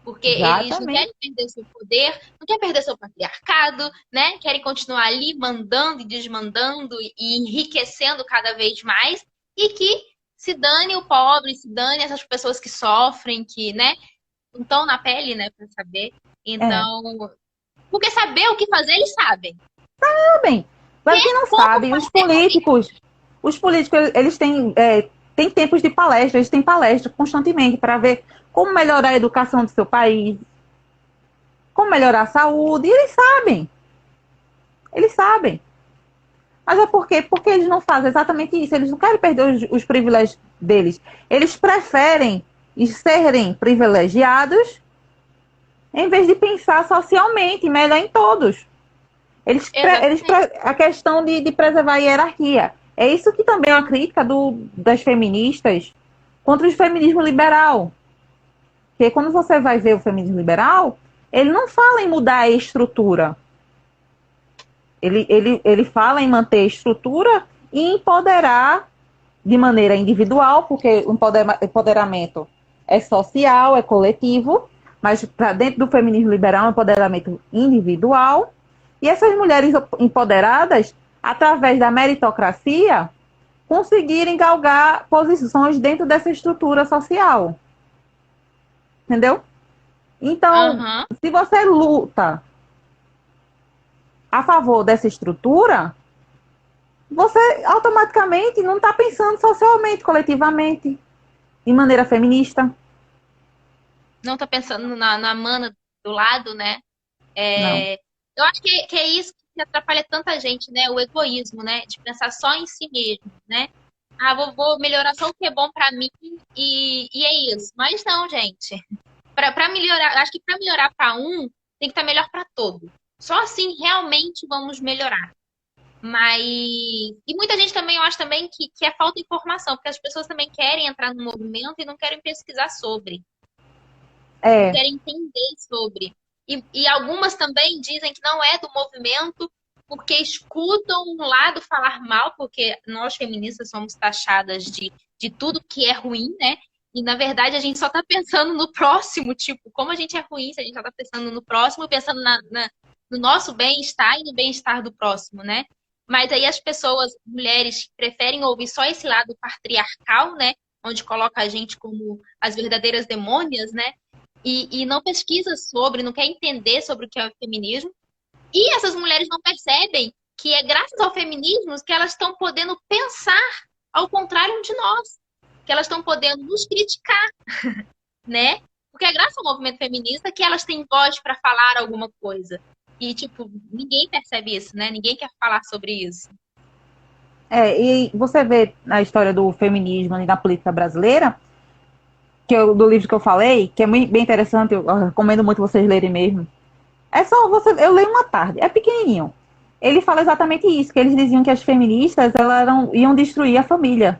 Porque eles não Exatamente. querem perder seu poder, não querem perder seu patriarcado, né? Querem continuar ali mandando e desmandando e enriquecendo cada vez mais e que se dane o pobre, se dane essas pessoas que sofrem, que, né, não estão na pele, né, para saber. É. Então, porque saber o que fazer, eles sabem. Sabem. Para quem não Como sabe, fazer também. os políticos, eles têm tempos de palestra, eles têm palestra constantemente para ver como melhorar a educação do seu país, como melhorar a saúde, e eles sabem. Mas é por quê? Porque eles não fazem exatamente isso, eles não querem perder os privilégios deles. Eles preferem serem privilegiados em vez de pensar socialmente, melhor em todos. Exatamente. A questão de preservar a hierarquia. É isso que também é uma crítica das feministas contra o feminismo liberal. Porque quando você vai ver o feminismo liberal, ele não fala em mudar a estrutura. Ele fala em manter a estrutura e empoderar de maneira individual, porque o empoderamento é social, é coletivo, mas para dentro do feminismo liberal é um empoderamento individual. E essas mulheres empoderadas, através da meritocracia, conseguirem galgar posições dentro dessa estrutura social. Entendeu? Então, Aham. se você luta a favor dessa estrutura, você automaticamente não está pensando socialmente, coletivamente, de maneira feminista. Não tá pensando na mana do lado, né? Não. É, eu acho que é isso que atrapalha tanta gente, né? O egoísmo, né? De pensar só em si mesmo, né? Ah, vou melhorar só o que é bom pra mim e é isso. Mas não, gente. Pra melhorar, acho que pra melhorar pra um, tem que estar melhor pra todo. Só assim realmente vamos melhorar. Mas. E muita gente também, eu acho também que é falta de informação, porque as pessoas também querem entrar no movimento e não querem pesquisar sobre, não É, querem entender sobre. E algumas também dizem que não é do movimento porque escutam um lado falar mal, porque nós feministas somos taxadas de tudo que é ruim, né? E na verdade a gente só tá pensando no próximo, tipo, como a gente é ruim se a gente só tá pensando no próximo, pensando no nosso bem-estar e no bem-estar do próximo, né? Mas aí as pessoas, mulheres, preferem ouvir só esse lado patriarcal, né? Onde coloca a gente como as verdadeiras demônias, né? E não pesquisa sobre, não quer entender sobre o que é o feminismo. E essas mulheres não percebem que é graças ao feminismo que elas estão podendo pensar ao contrário de nós, que elas estão podendo nos criticar, né? Porque é graças ao movimento feminista que elas têm voz para falar alguma coisa. E, tipo, ninguém percebe isso, né? Ninguém quer falar sobre isso. E você vê na história do feminismo e da política brasileira, do livro que eu falei, que é muito, bem interessante, eu recomendo muito vocês lerem mesmo. É só você, eu leio uma tarde, é pequenininho. Ele fala exatamente isso, que eles diziam que as feministas iam destruir a família.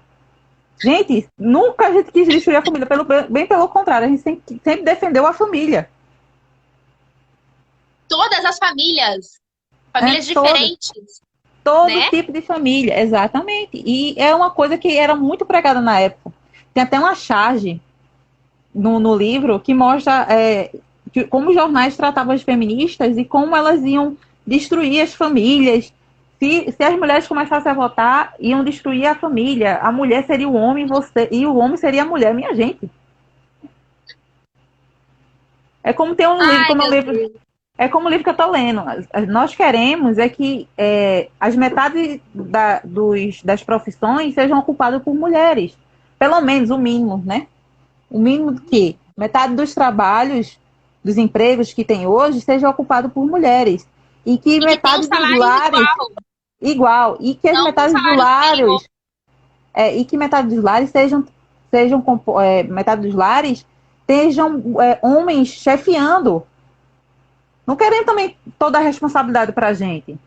Gente, nunca a gente quis destruir a família, bem pelo contrário, a gente sempre defendeu a família. Todas as famílias, famílias diferentes. Todo né? tipo de família, exatamente. E é uma coisa que era muito pregada na época. Tem até uma charge no livro que mostra como os jornais tratavam as feministas e como elas iam destruir as famílias. Se as mulheres começassem a votar, iam destruir a família. A mulher seria o homem e o homem seria a mulher. Minha gente. É como tem um livro, Ai, meu Deus. é como o livro que eu estou lendo. Nós queremos que as metades das profissões sejam ocupadas por mulheres. Pelo menos o mínimo, né? O mínimo que metade dos trabalhos, dos empregos que tem hoje, seja ocupado por mulheres. E que E que tem um metade dos salário lares igual. E que as Não um metades dos salário mínimo. lares. E que metade dos lares metade dos lares estejam homens chefiando. Não querem também toda a responsabilidade para a gente.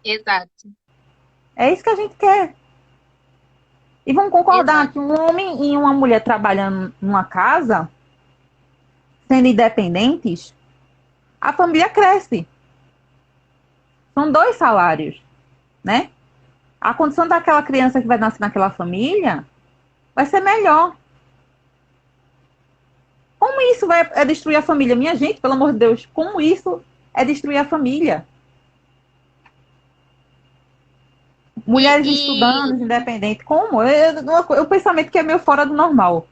Exato. É isso que a gente quer. E vamos concordar Exato. que um homem e uma mulher trabalhando numa casa, sendo independentes, a família cresce. São 2 salários, né? A condição daquela criança que vai nascer naquela família vai ser melhor. Como isso é destruir a família? Minha gente, pelo amor de Deus, como isso é destruir a família? Mulheres E estudando, independentes, como? O pensamento que é meio fora do normal.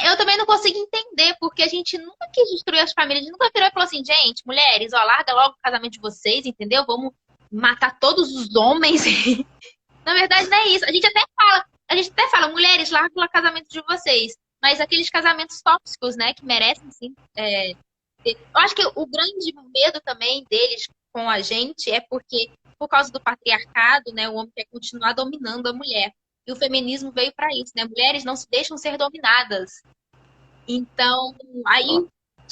eu também não consigo entender, porque a gente nunca quis destruir as famílias, a gente nunca virou e falou assim, gente, mulheres, ó, larga logo o casamento de vocês, entendeu? Vamos matar todos os homens. Na verdade, não é isso. A gente até fala, mulheres, larga o casamento de vocês. Mas aqueles casamentos tóxicos, né, que merecem, sim. Eu acho que o grande medo também deles com a gente é porque, por causa do patriarcado, né, o homem quer continuar dominando a mulher. E o feminismo veio para isso, né? Mulheres não se deixam ser dominadas. Então, aí o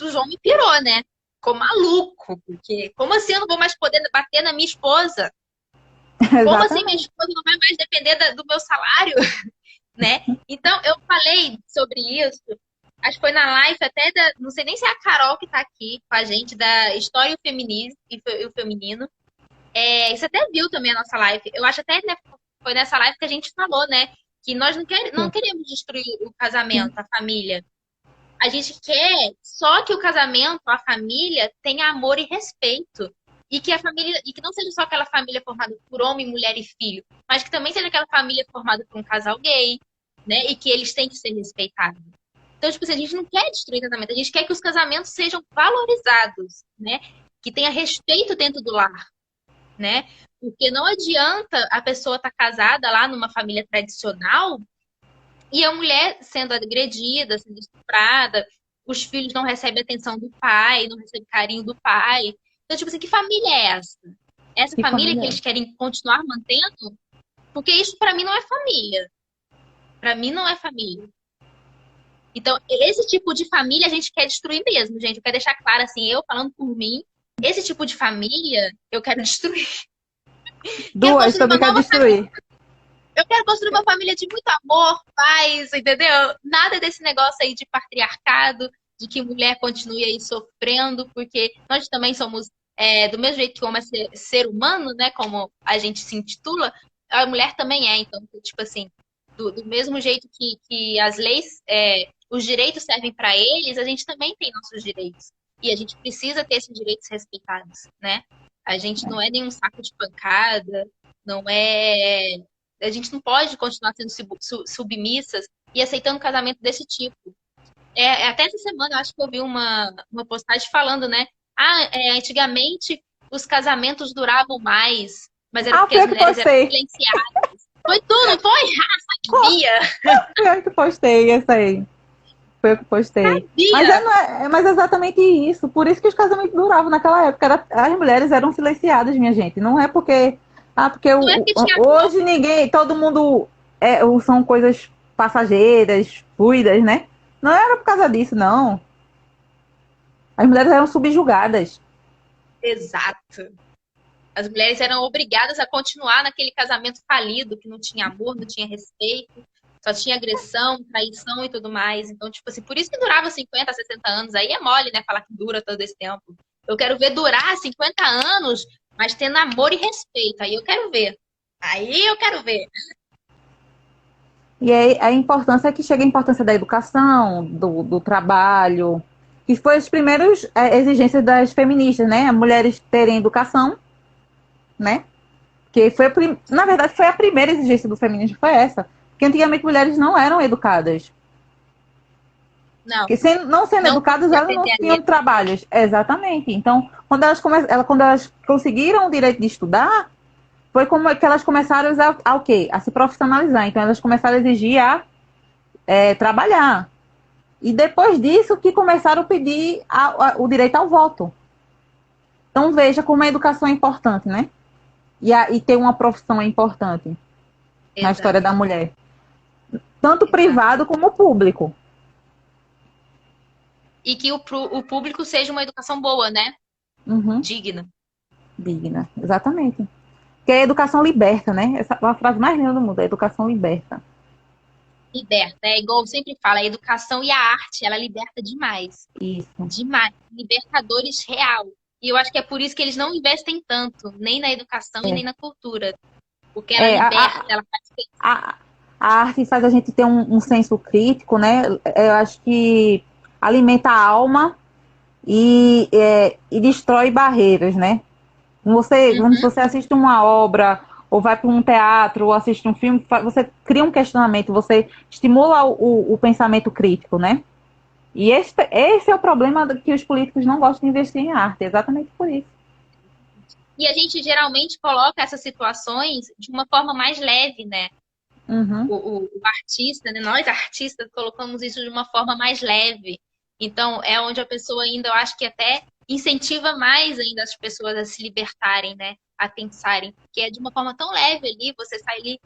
João me pirou, né? Ficou maluco, porque como assim eu não vou mais poder bater na minha esposa? Como assim minha Exatamente. esposa não vai mais depender do meu salário, né? Então, eu falei sobre isso, acho que foi na live até não sei nem se é a Carol que tá aqui com a gente, da História e o Feminismo e o Feminino. Você até viu também a nossa live. Eu acho até, né, foi nessa live que a gente falou, né? Que nós não queremos destruir o casamento, a família. A gente quer só que o casamento, a família, tenha amor e respeito. E que a família, e que não seja só aquela família formada por homem, mulher e filho, mas que também seja aquela família formada por um casal gay, né? E que eles têm que ser respeitados. Então, tipo assim, a gente não quer destruir casamento, a gente quer que os casamentos sejam valorizados, né? Que tenha respeito dentro do lar, né? Porque não adianta a pessoa estar casada lá numa família tradicional e a mulher sendo agredida, sendo estuprada, os filhos não recebem atenção do pai, não recebem carinho do pai. Então, tipo assim, que família é essa? Essa Que família que família. eles querem continuar mantendo? Porque isso para mim não é família. Para mim não é família. Então, esse tipo de família a gente quer destruir mesmo, gente. Eu quero deixar claro assim, eu falando por mim, esse tipo de família eu quero destruir. Quero 2 construir uma também quer nova. destruir. Eu quero construir uma família de muito amor, paz, entendeu? Nada desse negócio aí de patriarcado, de que mulher continue aí sofrendo, porque nós também somos, do mesmo jeito que o homem é ser humano, né? Como a gente se intitula, a mulher também é. Então, tipo assim, do mesmo jeito que as leis, os direitos servem para eles, a gente também tem nossos direitos. E a gente precisa ter esses direitos respeitados, né? A gente não é nenhum saco de pancada, não é. A gente não pode continuar sendo submissas e aceitando casamento desse tipo. Até essa semana eu acho que eu vi uma postagem falando, né? Antigamente os casamentos duravam mais, mas era Ah, porque foi as eu que mulheres eram postei. silenciadas. Foi tudo, foi? Sabia! Foi eu que postei essa aí. Foi eu que postei. Mas Sabia! mas é exatamente isso. Por isso que os casamentos duravam naquela época. As mulheres eram silenciadas, minha gente. Não é porque. Ah, porque Não é porque tinha amor. hoje ninguém. Todo mundo. São coisas passageiras, fluidas, né? Não era por causa disso, não. As mulheres eram subjugadas. Exato. As mulheres eram obrigadas a continuar naquele casamento falido, que não tinha amor, não tinha respeito, só tinha agressão, traição e tudo mais. Então, tipo assim, por isso que durava 50, 60 anos. Aí é mole, né, falar que dura todo esse tempo. Eu quero ver durar 50 anos, mas tendo amor e respeito. Aí eu quero ver. Aí eu quero ver. E aí a importância é que chega a importância da educação, do trabalho, que foi as primeiras exigências das feministas, né? Mulheres terem educação, né? Que foi na verdade foi a primeira exigência do feminismo foi essa, porque antigamente mulheres não eram educadas. Não, Porque não sendo não educadas, conseguia elas não aprender a ler. tinham trabalhos. Exatamente. Então, quando elas conseguiram o direito de estudar, foi como que elas começaram a o quê? A se profissionalizar. Então, elas começaram a exigir trabalhar. E depois disso que começaram a pedir o direito ao voto. Então veja como a educação é importante, né? E ter uma profissão é importante na história Exato, da mulher. Tanto exato. privado como público. E que o público seja uma educação boa, né? Uhum, Digna. digna, exatamente. Que é a educação liberta, né? Essa é a frase mais linda do mundo, a educação liberta. Liberta. É igual eu sempre falo, a educação e a arte, ela liberta demais. Isso. Demais. Libertadores real. E eu acho que é por isso que eles não investem tanto, nem na educação e nem É. na cultura. Porque ela É, liberta, ela faz pensar. a, a arte faz a gente ter um senso crítico, né? Eu acho que alimenta a alma e destrói barreiras, né? Quando Uhum. você assiste uma obra, ou vai para um teatro, ou assiste um filme, você cria um questionamento, você estimula o pensamento crítico, né? E esse é o problema que os políticos não gostam de investir em arte, exatamente por isso. E a gente geralmente coloca essas situações de uma forma mais leve, né? Uhum. O artista, né? Nós artistas colocamos isso de uma forma mais leve. Então, é onde a pessoa ainda, eu acho que até incentiva mais ainda as pessoas a se libertarem, né? A pensarem. Porque é de uma forma tão leve ali, você sai ali,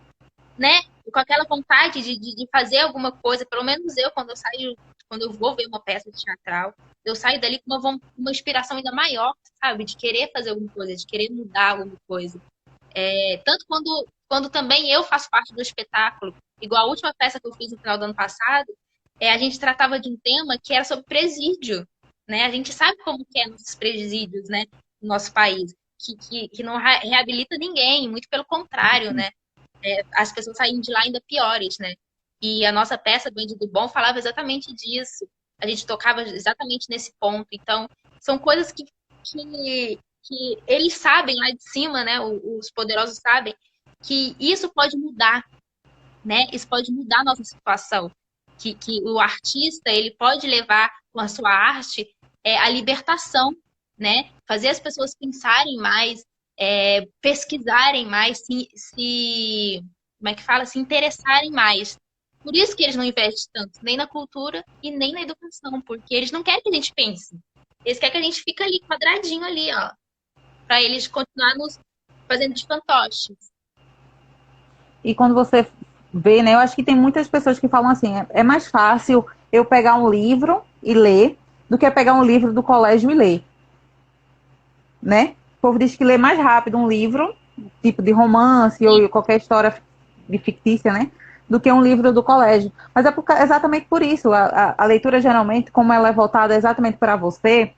né? Com aquela vontade de fazer alguma coisa. Pelo menos eu, quando eu saio, quando eu vou ver uma peça teatral, eu saio dali com uma inspiração ainda maior, sabe? De querer fazer alguma coisa, de querer mudar alguma coisa. Tanto quando também eu faço parte do espetáculo, igual a última peça que eu fiz no final do ano passado, a gente tratava de um tema que era sobre presídio, né? A gente sabe como que é nossos presídios, né? No nosso país, que não reabilita ninguém, muito pelo contrário, né? As pessoas saem de lá ainda piores, né? E a nossa peça, Bandido Bom, falava exatamente disso. A gente tocava exatamente nesse ponto. Então, são coisas que eles sabem lá de cima, né? Os poderosos sabem que isso pode mudar, né? Isso pode mudar a nossa situação. Que o artista ele pode levar com a sua arte a libertação, né? Fazer as pessoas pensarem mais, pesquisarem mais, como é que fala? Se interessarem mais. Por isso que eles não investem tanto, nem na cultura e nem na educação, porque eles não querem que a gente pense. Eles querem que a gente fique ali, quadradinho ali, ó, para eles continuar nos fazendo de fantoches. E quando você vê, né, eu acho que tem muitas pessoas que falam assim, é mais fácil eu pegar um livro e ler do que pegar um livro do colégio e ler, né? O povo diz que lê mais rápido um livro, tipo de romance Sim, ou qualquer história de fictícia, né? Do que um livro do colégio. Mas é exatamente por isso. A leitura, geralmente, como ela é voltada exatamente para você,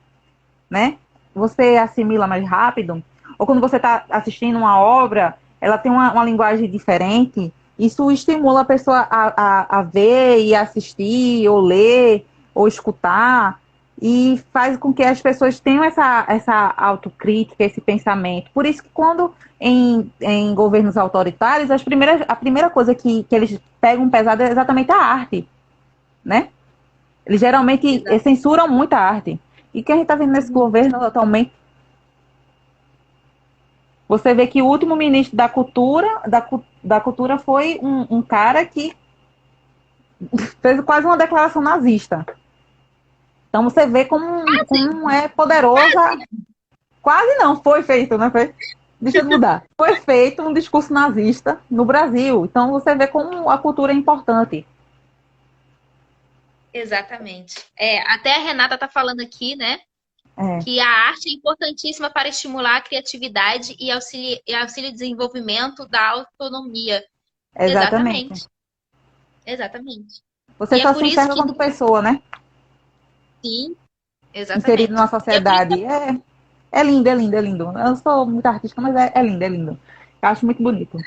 né? Você assimila mais rápido. Ou quando você está assistindo uma obra, ela tem uma linguagem diferente. Isso estimula a pessoa a ver e assistir, ou ler, ou escutar. E faz com que as pessoas tenham essa autocrítica, esse pensamento. Por isso que quando em governos autoritários, a primeira coisa que eles pegam pesado é exatamente a arte, né? Eles geralmente exato. censuram muito a arte. E que a gente está vendo nesse governo atualmente, Você vê que o último ministro da cultura foi um cara que fez quase uma declaração nazista. Então você vê como é poderosa. Quase não, foi feito, né? Deixa eu mudar. Foi feito um discurso nazista no Brasil. Então você vê como a cultura é importante. Exatamente. Até a Renata tá falando aqui, né? É, Que a arte é importantíssima para estimular a criatividade e auxílio desenvolvimento da autonomia. exatamente. Exatamente. Exatamente. Você E é só por se isso enxerga que como pessoa, né? sim, Inserido exatamente. numa E é por isso sociedade. É lindo, é lindo, é lindo. Eu sou muito artística, mas é lindo, é lindo. Eu acho muito bonito.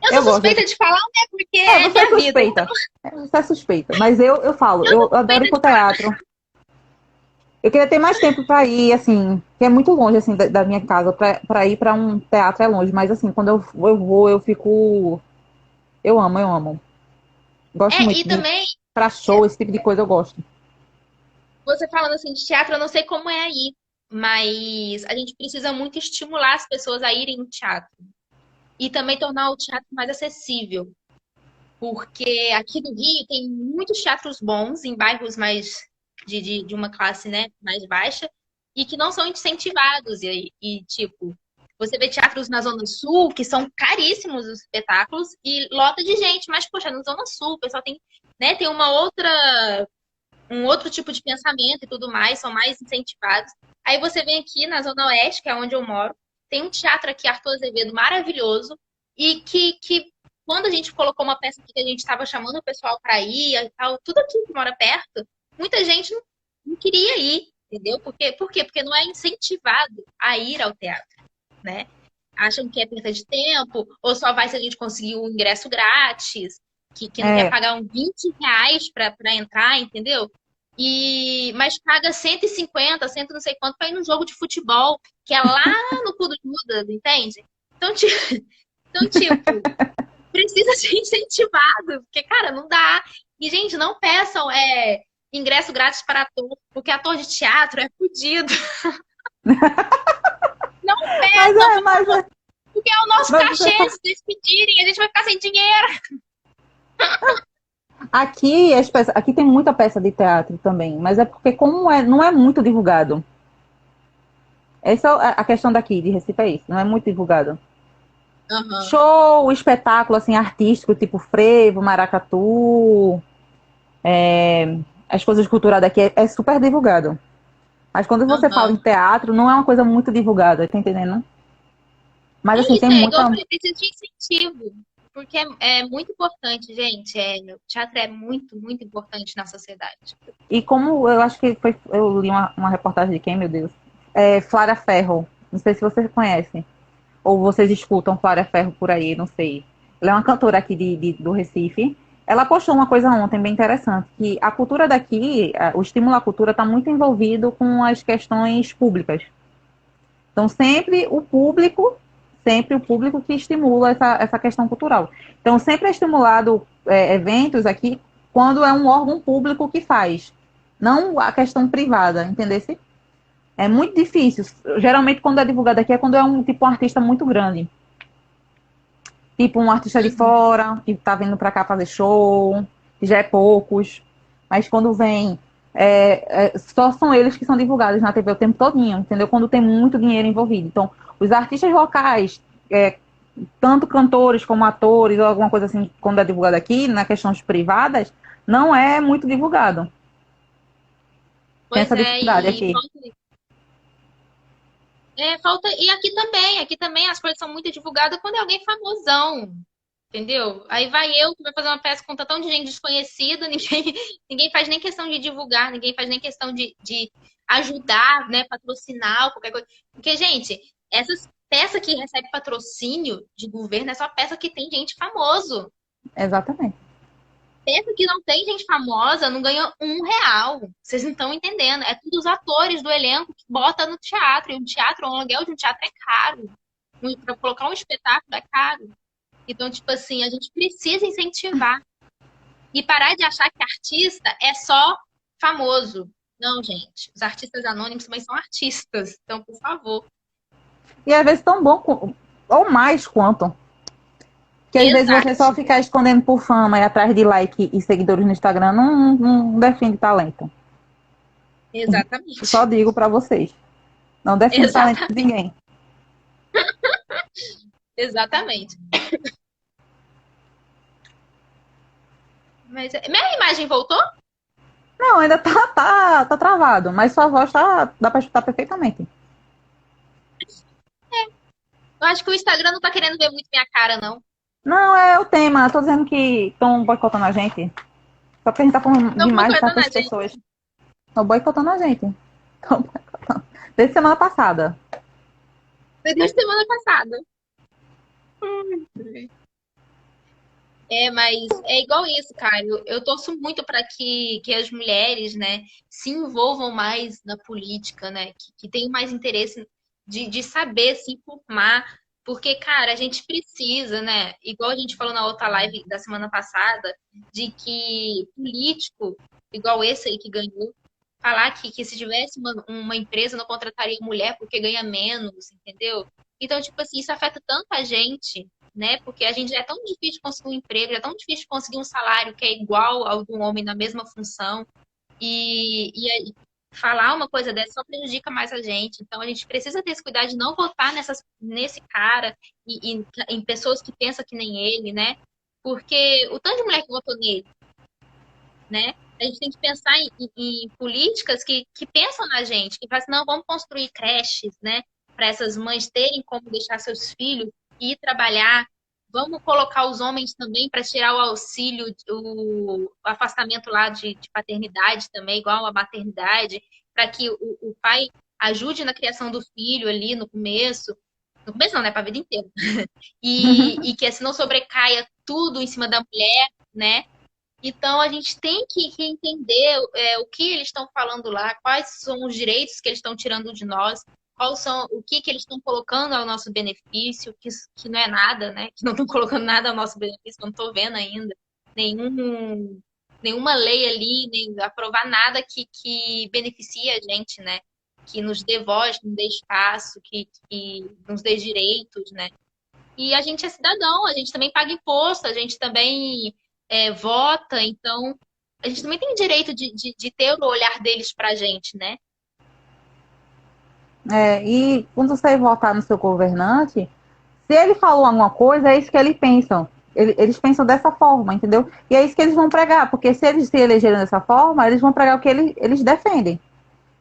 que eu Eu sou gosto. suspeita de falar, né? Porque É, é você é minha vida. Então, suspeita. Você é suspeita. Mas eu falo, eu sou eu adoro ir suspeita pro de falar. teatro. Eu queria ter mais tempo para ir, assim, que é muito longe, assim, da minha casa. Para ir para um teatro é longe. Mas, assim, quando eu vou, eu fico. Eu amo, eu amo. Gosto muito E de ir também, pra show, esse tipo de coisa eu gosto. você falando assim de teatro, eu não sei como é aí, mas a gente precisa muito estimular as pessoas a irem em teatro. E também tornar o teatro mais acessível. Porque aqui no Rio tem muitos teatros bons em bairros mais de uma classe, né, mais baixa e que não são incentivados. Tipo, você vê teatros na Zona Sul que são caríssimos os espetáculos e lota de gente, mas, poxa, na Zona Sul o pessoal tem, né, tem um outro tipo de pensamento e tudo mais, são mais incentivados. Aí você vem aqui na Zona Oeste, que é onde eu moro, tem um teatro aqui, Arthur Azevedo, maravilhoso, e que quando a gente colocou uma peça aqui que a gente estava chamando o pessoal para ir e tal, tudo aqui que mora perto, muita gente não queria ir, entendeu? Por quê? Porque não é incentivado a ir ao teatro, né? Acham que é perda de tempo, ou só vai se a gente conseguir o ingresso grátis, que não quer É, pagar uns R$ 20 para entrar, entendeu? Mas paga 150, cento não sei quanto para ir no jogo de futebol, que é lá no cu do Judas, entende? Então, então, tipo, precisa ser incentivado, porque, cara, não dá. E, gente, não peçam ingresso grátis para ator, porque ator de teatro é fudido. Não mas peçam, é, mas é. porque é o nosso Mas você cachê, se vocês pedirem, a gente vai ficar sem dinheiro. aqui tem muita peça de teatro também, mas é porque como não é muito divulgado. Essa é a questão daqui, de Recife é isso, não é muito divulgado. Aham, Show, espetáculo assim artístico, tipo frevo, maracatu, as coisas culturais daqui é super divulgado. Mas quando você fala em aham. teatro, não é uma coisa muito divulgada, tá entendendo? Mas assim, É tem isso, é igual muita. eu falei, precisa de incentivo. Porque é muito importante, gente. O teatro é muito, muito importante na sociedade. E como eu acho que foi. Eu li uma reportagem de quem, meu Deus? Flávia Ferro. Não sei se vocês conhecem. Ou vocês escutam Flávia Ferro por aí, não sei. Ela é uma cantora aqui do Recife. Ela postou uma coisa ontem bem interessante, que a cultura daqui, o estímulo à cultura está muito envolvido com as questões públicas. Então, sempre o público que estimula essa questão cultural. Então, sempre é estimulado eventos aqui quando é um órgão público que faz, não a questão privada, entendeu? É muito difícil. Geralmente, quando é divulgado aqui, é quando é um artista muito grande. Tipo um artista de Uhum. fora, que tá vindo para cá fazer show, que já é poucos. Mas quando vem, só são eles que são divulgados na TV o tempo todinho, entendeu? Quando tem muito dinheiro envolvido. Então, os artistas locais, tanto cantores como atores, ou alguma coisa assim, quando é divulgado aqui, na questões privadas, não é muito divulgado. Tem Pois essa é, dificuldade aqui. falta. E aqui também as coisas são muito divulgadas quando é alguém famosão. Entendeu? Aí vai eu que vai fazer uma peça com um tantão de gente desconhecida, ninguém faz nem questão de divulgar, ninguém faz nem questão de ajudar, né, patrocinar, ou qualquer coisa. Porque, gente, essas peças que recebem patrocínio de governo é só peça que tem gente famoso. Exatamente. Peça que não tem gente famosa não ganha R$ 1. Vocês não estão entendendo. É tudo os atores do elenco que bota no teatro. E o teatro, o aluguel de um teatro é caro. Para colocar um espetáculo é caro. Então, tipo assim, a gente precisa incentivar. E parar de achar que artista é só famoso. Não, gente. Os artistas anônimos também são artistas. Então, por favor. E às vezes tão bom, ou mais quanto. Que às vezes você só Exato, ficar escondendo por fama e atrás de like e seguidores no Instagram não define talento. Só exatamente, digo pra vocês. Não define talento de exatamente, ninguém. exatamente. Mas minha imagem voltou? Não, ainda tá travado, mas sua voz dá pra escutar perfeitamente. Eu acho que o Instagram não tá querendo ver muito minha cara, não. Não, é o tema. Tô dizendo que estão boicotando a gente. Só porque a gente tá falando Estão demais de boicotando a certas gente pessoas. Estão boicotando a gente. Estão boicotando. Desde semana passada. desde semana passada. É, mas é igual isso, cara. Eu torço muito para que as mulheres, né, se envolvam mais na política, né, que tenham mais interesse de saber se informar, porque, cara, a gente precisa, né, igual a gente falou na outra live da semana passada, de que político, igual esse aí que ganhou, falar que se tivesse uma empresa não contrataria mulher porque ganha menos, entendeu? Então, tipo assim, isso afeta tanto a gente, né? Porque a gente já é tão difícil conseguir um emprego, já é tão difícil conseguir um salário que é igual ao de um homem na mesma função. E falar uma coisa dessa só prejudica mais a gente. Então a gente precisa ter esse cuidado de não votar nesse cara em pessoas que pensam que nem ele, né? Porque o tanto de mulher que votou nele, né? A gente tem que pensar em políticas que pensam na gente, que falam assim, não, vamos construir creches, né? Para essas mães terem como deixar seus filhos ir trabalhar. Vamos colocar os homens também para tirar o auxílio, o afastamento lá de paternidade também, igual a maternidade, para que o pai ajude na criação do filho ali no começo. No começo não, né? Para a vida inteira. E que assim não sobrecaia tudo em cima da mulher, né? Então a gente tem que entender o que eles estão falando lá, quais são os direitos que eles estão tirando de nós, quais são o que eles estão colocando ao nosso benefício, que não é nada, né? Que não estão colocando nada ao nosso benefício, que eu não estou vendo ainda nenhum, nenhuma lei ali, nem aprovar nada que beneficie a gente, né? Que nos dê voz, que nos dê espaço, que nos dê direitos, né? E a gente é cidadão, a gente também paga imposto, a gente também vota, então a gente também tem direito de ter o olhar deles pra gente, né? E quando você votar no seu governante, se ele falou alguma coisa, é isso que eles pensam. Eles pensam dessa forma, entendeu? E é isso que eles vão pregar, porque se eles se elegerem dessa forma, eles vão pregar o que eles defendem.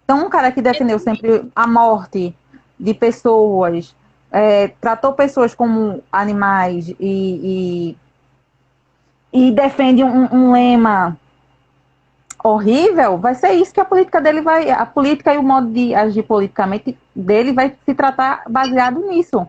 Então, um cara que defendeu sempre a morte de pessoas, tratou pessoas como animais e defende um lema horrível, vai ser isso que a política dele vai. A política e o modo de agir politicamente dele vai se tratar baseado nisso.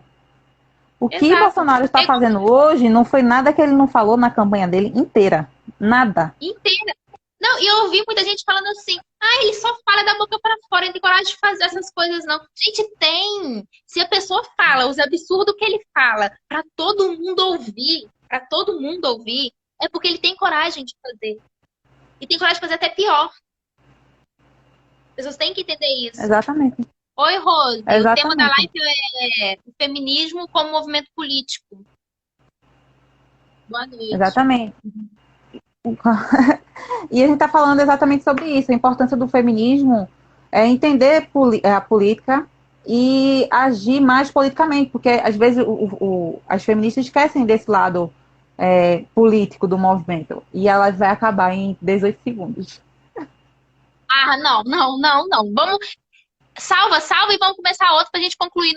O que Exato. Bolsonaro está É fazendo hoje não foi nada que ele não falou na campanha dele inteira. Nada. inteira. Não, e eu ouvi muita gente falando assim, ah, ele só fala da boca pra fora, não tem coragem de fazer essas coisas, não. Gente, tem! Se a pessoa fala os absurdos que ele fala pra todo mundo ouvir, pra todo mundo ouvir, é porque ele tem coragem de fazer. E tem coragem de fazer até pior. As pessoas têm que entender isso. Exatamente. Oi, Rose. O tema da Exatamente. live é o feminismo como movimento político. Boa noite. Exatamente. E a gente está falando exatamente sobre isso, a importância do feminismo é entender a política e agir mais politicamente, porque às vezes as feministas esquecem desse lado político do movimento e elas vai acabar em 18 segundos. Ah, não, não, não, não. Vamos, salva, salva e vamos começar outra pra gente concluir.